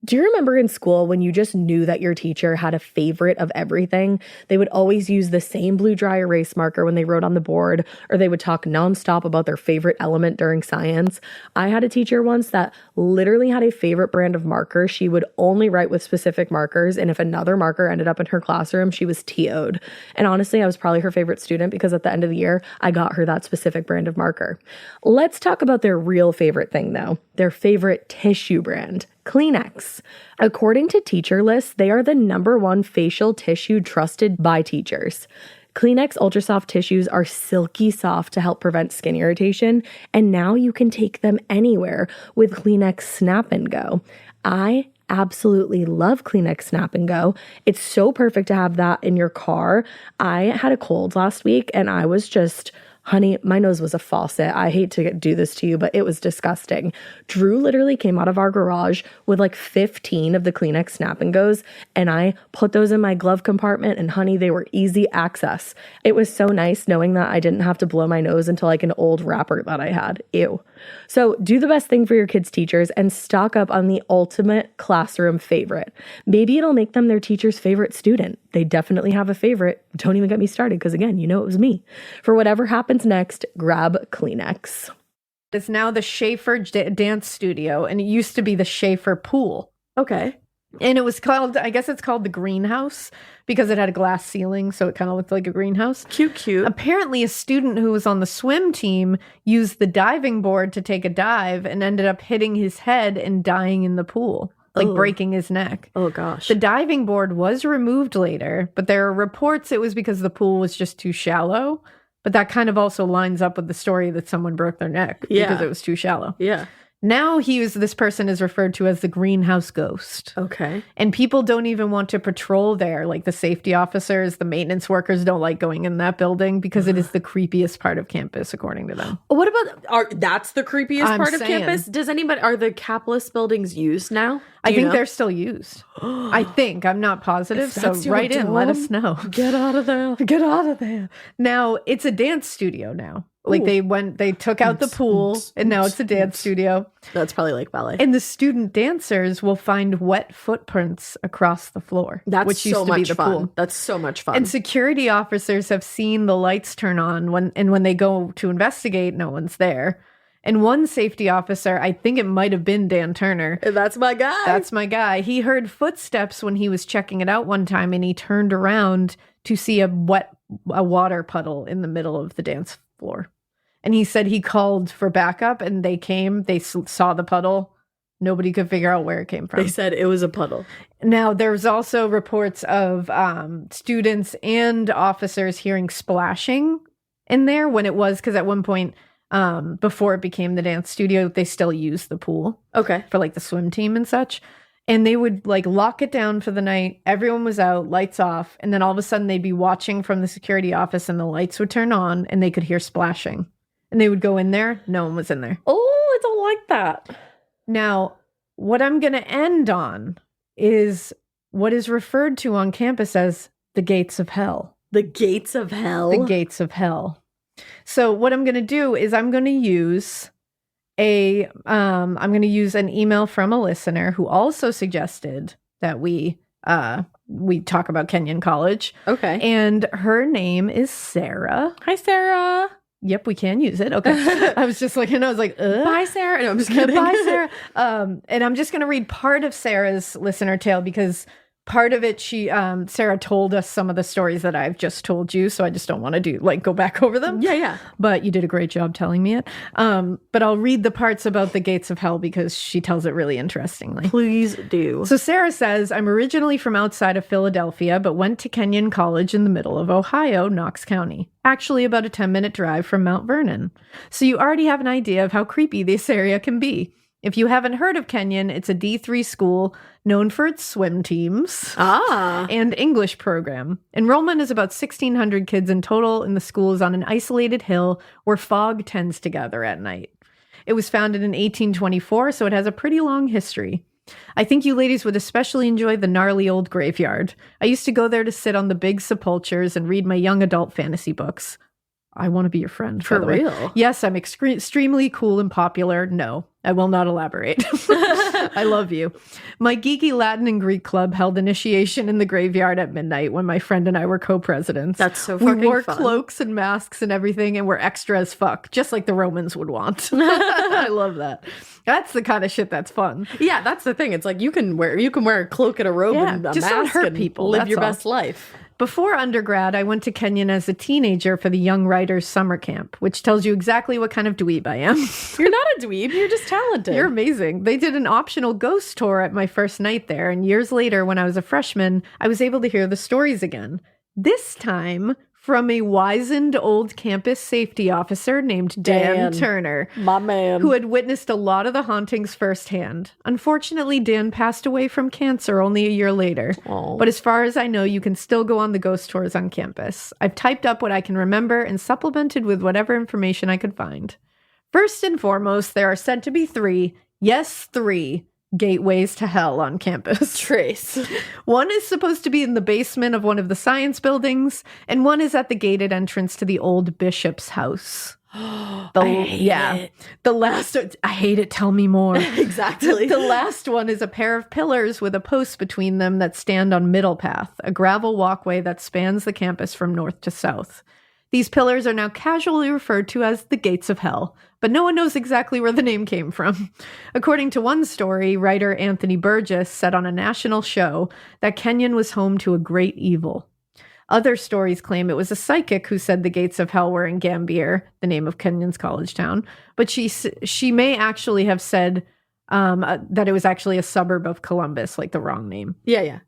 Do you remember in school when you just knew that your teacher had a favorite of everything? They would always use the same blue dry erase marker when they wrote on the board, or they would talk nonstop about their favorite element during science. I had a teacher once that literally had a favorite brand of marker. She would only write with specific markers, and if another marker ended up in her classroom, she was TO'd. And honestly, I was probably her favorite student because at the end of the year, I got her that specific brand of marker. Let's talk about their real favorite thing though, their favorite tissue brand. Kleenex. According to Teacher List, they are the #1 facial tissue trusted by teachers. Kleenex Ultra Soft tissues are silky soft to help prevent skin irritation, and now you can take them anywhere with Kleenex Snap and Go. I absolutely love Kleenex Snap and Go. It's so perfect to have that in your car. I had a cold last week and I was just Honey, my nose was a faucet. I hate to do this to you, but it was disgusting. Drew literally came out of our garage with like 15 of the Kleenex Snap and Goes, and I put those in my glove compartment, and honey, they were easy access. It was so nice knowing that I didn't have to blow my nose into like an old wrapper that I had. Ew. So do the best thing for your kids' teachers and stock up on the ultimate classroom favorite. Maybe it'll make them their teacher's favorite student. They definitely have a favorite. Don't even get me started because, again, you know it was me. For whatever happens next, grab Kleenex. It's now the Schaefer Dance Studio, and it used to be the Schaefer Pool. Okay. And it was called, I guess it's called the greenhouse because it had a glass ceiling, so it kind of looked like a greenhouse. Cute. Apparently, a student who was on the swim team used the diving board to take a dive and ended up hitting his head and dying in the pool, like breaking his neck. Oh, gosh. The diving board was removed later, but there are reports it was because the pool was just too shallow. But that kind of also lines up with the story that someone broke their neck because it was too shallow. Yeah. Now this person is referred to as the greenhouse ghost. Okay. And people don't even want to patrol there. Like the safety officers, the maintenance workers don't like going in that building because it is the creepiest part of campus, according to them. What about, that's the creepiest part of saying. campus? Are the capitalist buildings used now? I think they're still used. I think. I'm not positive. So write in, let us know. Get out of there. Get out of there. Now, it's a dance studio now. Like they took out the pool and now it's a dance studio. That's probably like ballet. And the student dancers will find wet footprints across the floor. Which used to be the fun. Pool. That's so much fun. And security officers have seen the lights turn on when they go to investigate, no one's there. And one safety officer, I think it might have been Dan Turner. That's my guy. That's my guy. He heard footsteps when he was checking it out one time, and he turned around to see a water puddle in the middle of the dance floor. And he said he called for backup, and they came. They saw the puddle. Nobody could figure out where it came from. They said it was a puddle. Now, there's also reports of students and officers hearing splashing in there when it was, because at one point, before it became the dance studio, they still used the pool. Okay. For like the swim team and such. And they would like lock it down for the night. Everyone was out, lights off. And then all of a sudden they'd be watching from the security office and the lights would turn on and they could hear splashing. And they would go in there. No one was in there. Oh, I don't like that. Now, what I'm going to end on is what is referred to on campus as the gates of hell. The gates of hell? The gates of hell. So what I'm going to do is I'm going to use an email from a listener who also suggested that we talk about Kenyon College. Okay. And her name is Sarah. Hi, Sarah. Yep, we can use it. Okay. I was just like, I was like, bye, Sarah. No, I'm just kidding. Bye, Sarah. And I'm just going to read part of Sarah's listener tale because part of it, Sarah told us some of the stories that I've just told you, so I just don't want to go back over them. Yeah. But you did a great job telling me it. But I'll read the parts about the gates of hell because she tells it really interestingly. Please do. So Sarah says, I'm originally from outside of Philadelphia, but went to Kenyon College in the middle of Ohio, Knox County. Actually about a 10-minute drive from Mount Vernon. So you already have an idea of how creepy this area can be. If you haven't heard of Kenyon, it's a D3 school known for its swim teams and English program. Enrollment is about 1,600 kids in total, and the school is on an isolated hill where fog tends to gather at night. It was founded in 1824, so it has a pretty long history. I think you ladies would especially enjoy the gnarly old graveyard. I used to go there to sit on the big sepulchres and read my young adult fantasy books. I want to be your friend. For real? Yes, I'm extremely cool and popular. No, I will not elaborate. I love you. My geeky Latin and Greek club held initiation in the graveyard at midnight when my friend and I were co-presidents. That's so fucking fun. We wore cloaks and masks and everything and were extra as fuck, just like the Romans would want. I love that. That's the kind of shit that's fun. Yeah, that's the thing. It's like you can wear a cloak and a robe and a just mask don't hurt and people. Live That's your all. best life. Before undergrad, I went to Kenyon as a teenager for the Young Writers Summer Camp, which tells you exactly what kind of dweeb I am. You're not a dweeb. You're just talented. You're amazing. They did an optional ghost tour at my first night there, and years later, when I was a freshman, I was able to hear the stories again. This time from a wizened old campus safety officer named Dan Turner. My man. Who had witnessed a lot of the hauntings firsthand. Unfortunately, Dan passed away from cancer only a year later. Aww. But as far as I know, you can still go on the ghost tours on campus. I've typed up what I can remember and supplemented with whatever information I could find. First and foremost, there are said to be three gateways to hell on campus. Trace. One is supposed to be in the basement of one of the science buildings, and one is at the gated entrance to the old bishop's house. I hate it. The last, I hate it, tell me more. Exactly. The last one is a pair of pillars with a post between them that stand on Middle Path, a gravel walkway that spans the campus from north to south. These pillars are now casually referred to as the Gates of Hell, but no one knows exactly where the name came from. According to one story, writer Anthony Burgess said on a national show that Kenyon was home to a great evil. Other stories claim it was a psychic who said the Gates of Hell were in Gambier, the name of Kenyon's college town, but she may actually have said that it was actually a suburb of Columbus, like the wrong name. Yeah.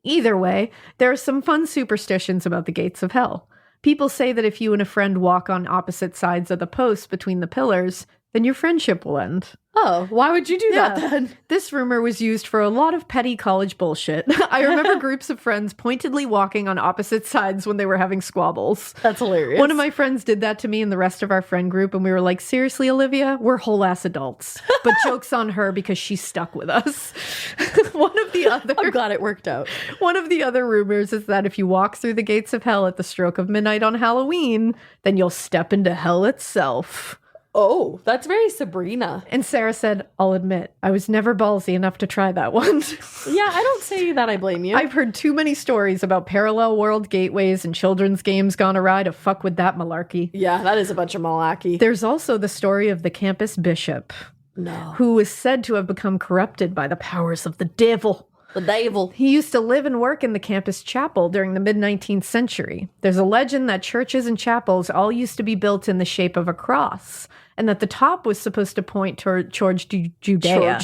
Either way, there are some fun superstitions about the Gates of Hell. People say that if you and a friend walk on opposite sides of the post between the pillars, then your friendship will end. Oh, why would you do that then? This rumor was used for a lot of petty college bullshit. I remember groups of friends pointedly walking on opposite sides when they were having squabbles. That's hilarious. One of my friends did that to me and the rest of our friend group, and we were like, seriously, Olivia? We're whole-ass adults. But joke's on her because she's stuck with us. I'm glad it worked out. One of the other rumors is that if you walk through the gates of hell at the stroke of midnight on Halloween, then you'll step into hell itself. Oh, that's very Sabrina. And Sarah said, I'll admit, I was never ballsy enough to try that one. Yeah, I don't say that I blame you. I've heard too many stories about parallel world gateways and children's games gone awry to fuck with that malarkey. Yeah, that is a bunch of malarkey. There's also the story of the campus bishop. No. Who is said to have become corrupted by the powers of the devil. The devil. He used to live and work in the campus chapel during the mid-19th century. There's a legend that churches and chapels all used to be built in the shape of a cross, and that the top was supposed to point toward Judea.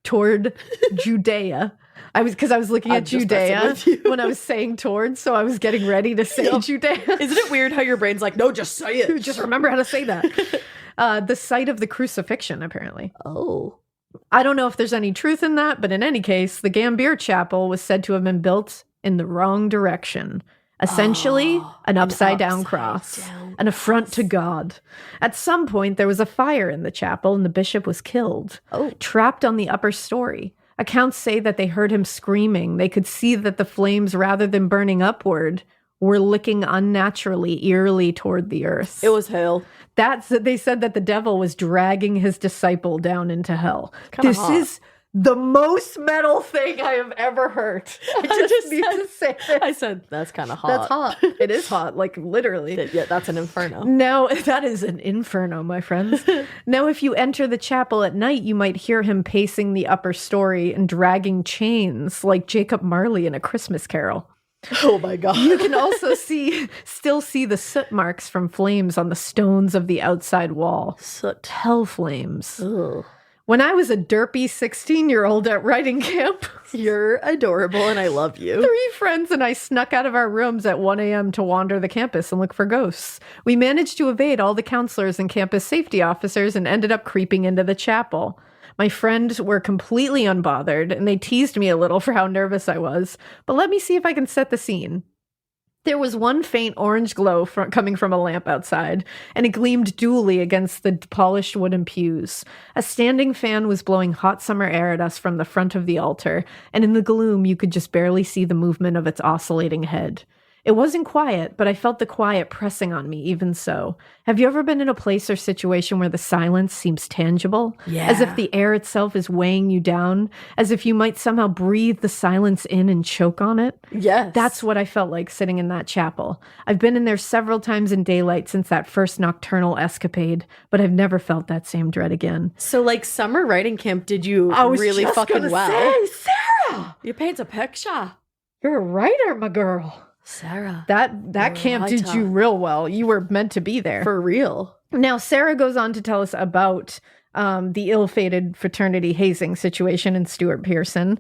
Toward Judea. I was looking at Judea when I was saying towards, so I was getting ready to say Judea. Isn't it weird how your brain's like, no, just say it. Just remember how to say that. The site of the crucifixion, apparently. Oh. I don't know if there's any truth in that, but in any case, the Gambier Chapel was said to have been built in the wrong direction. Essentially, an upside-down cross, an affront to God. At some point, there was a fire in the chapel and the bishop was killed, trapped on the upper story. Accounts say that they heard him screaming. They could see that the flames, rather than burning upward, were licking unnaturally, eerily toward the earth. It was hell. They said that the devil was dragging his disciple down into hell. This is the most metal thing I have ever heard. I just need to say it. I said, that's kind of hot. That's hot. It is hot, like literally. Yeah, that's an inferno. Now, that is an inferno, my friends. Now, if you enter the chapel at night, you might hear him pacing the upper story and dragging chains like Jacob Marley in A Christmas Carol. Oh my God. You can also still see the soot marks from flames on the stones of the outside wall. Soot. Hell flames. Ugh. When I was a derpy 16-year-old at writing camp, you're adorable and I love you. 3 friends and I snuck out of our rooms at 1 a.m. to wander the campus and look for ghosts. We managed to evade all the counselors and campus safety officers and ended up creeping into the chapel. My friends were completely unbothered, and they teased me a little for how nervous I was. But let me see if I can set the scene. There was one faint orange glow coming from a lamp outside, and it gleamed dully against the polished wooden pews. A standing fan was blowing hot summer air at us from the front of the altar, and in the gloom you could just barely see the movement of its oscillating head. It wasn't quiet, but I felt the quiet pressing on me even so. Have you ever been in a place or situation where the silence seems tangible? Yeah. As if the air itself is weighing you down? As if you might somehow breathe the silence in and choke on it? Yes. That's what I felt like sitting in that chapel. I've been in there several times in daylight since that first nocturnal escapade, but I've never felt that same dread again. So, like, summer writing camp, did you really fucking well? Say, Sarah! You paint a picture. You're a writer, my girl. Sarah. That camp did you real well. You were meant to be there. For real. Now, Sarah goes on to tell us about the ill-fated fraternity hazing situation in Stuart Pierson.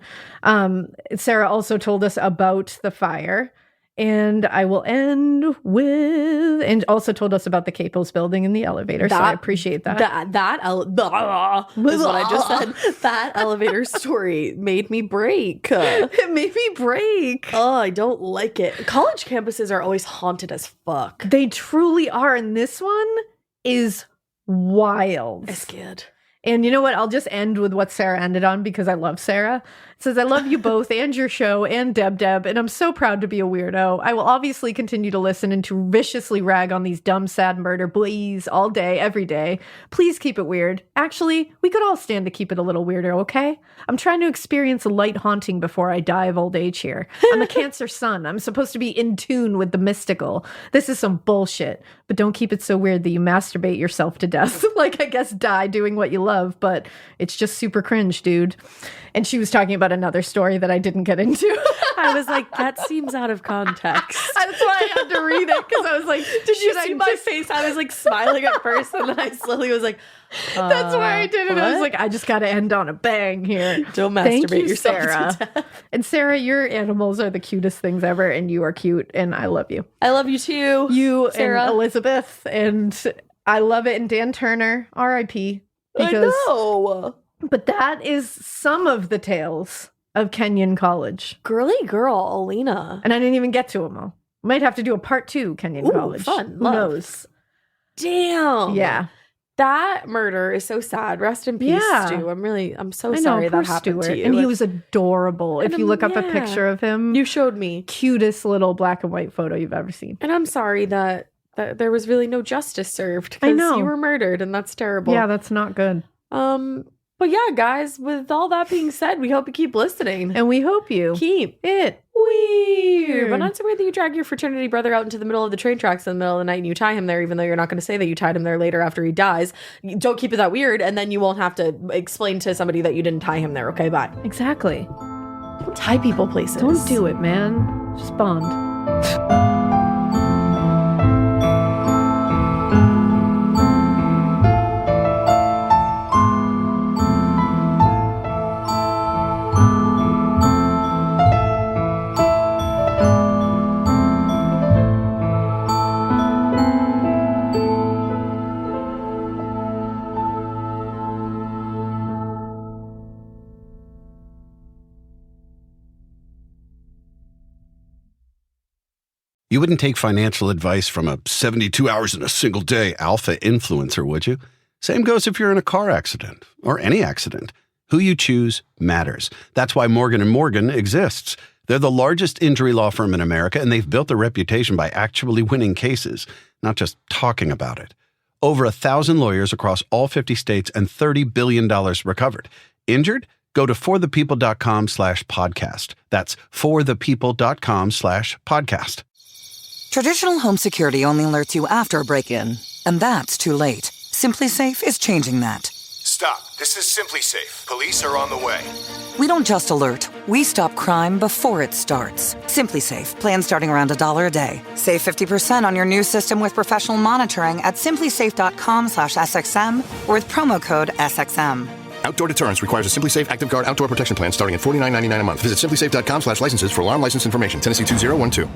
Sarah also told us about the fire. And I will end with, and also told us about the Capos building in the elevator. So I appreciate that. Is what I just said. That elevator story made me break. It made me break. Oh, I don't like it. College campuses are always haunted as fuck. They truly are. And this one is wild. I'm scared. And you know what? I'll just end with what Sarah ended on because I love Sarah. It says, I love you both and your show and Deb, and I'm so proud to be a weirdo. I will obviously continue to listen and to viciously rag on these dumb, sad murder boys all day, every day. Please keep it weird. Actually, we could all stand to keep it a little weirder, okay? I'm trying to experience a light haunting before I die of old age here. I'm a Cancer sun. I'm supposed to be in tune with the mystical. This is some bullshit, but don't keep it so weird that you masturbate yourself to death. Like, I guess die doing what you love, but it's just super cringe, dude. And she was talking about another story that I didn't get into. I was like, that seems out of context. That's why I had to read it, because I was like, did you see my face? I was like smiling at first, and then I slowly was like, that's why I did it. I was like, I just got to end on a bang here. Don't masturbate yourself, Sarah. to death. And Sarah, your animals are the cutest things ever, and you are cute, and I love you. I love you too. You Sarah. and Elizabeth, and I love it. And Dan Turner, R.I.P. I know. But that is some of the tales of Kenyon College. Girly girl, Alaina. And I didn't even get to them all. Might have to do a part 2, Kenyon College. Fun. Who knows? Damn. Yeah. That murder is so sad. Rest in peace, Stu. I'm so sorry that happened to you. And he was adorable. If you look up a picture of him. You showed me. Cutest little black and white photo you've ever seen. And I'm sorry that there was really no justice served. I know. You were murdered, and that's terrible. Yeah, that's not good. But yeah, guys, with all that being said, we hope you keep listening. And we hope you keep it weird. But not so weird that you drag your fraternity brother out into the middle of the train tracks in the middle of the night and you tie him there, even though you're not going to say that you tied him there later after he dies. Don't keep it that weird, and then you won't have to explain to somebody that you didn't tie him there, okay? Bye. Exactly. Tie people places. Don't do it, man. Just bond. You wouldn't take financial advice from a 72 hours in a single day alpha influencer, would you? Same goes if you're in a car accident or any accident. Who you choose matters. That's why Morgan & Morgan exists. They're the largest injury law firm in America, and they've built their reputation by actually winning cases, not just talking about it. Over 1,000 lawyers across all 50 states and $30 billion recovered. Injured? Go to forthepeople.com/podcast. That's forthepeople.com/podcast. Traditional home security only alerts you after a break-in, and that's too late. Simply Safe is changing that. Stop. This is Simply Safe. Police are on the way. We don't just alert, we stop crime before it starts. Simply Safe, plan starting around $1 a day. Save 50% on your new system with professional monitoring at simplysafe.com/SXM or with promo code SXM. Outdoor deterrence requires a Simply Safe Active Guard outdoor protection plan starting at $49.99 a month. Visit simplysafe.com/licenses for alarm license information. Tennessee 2012.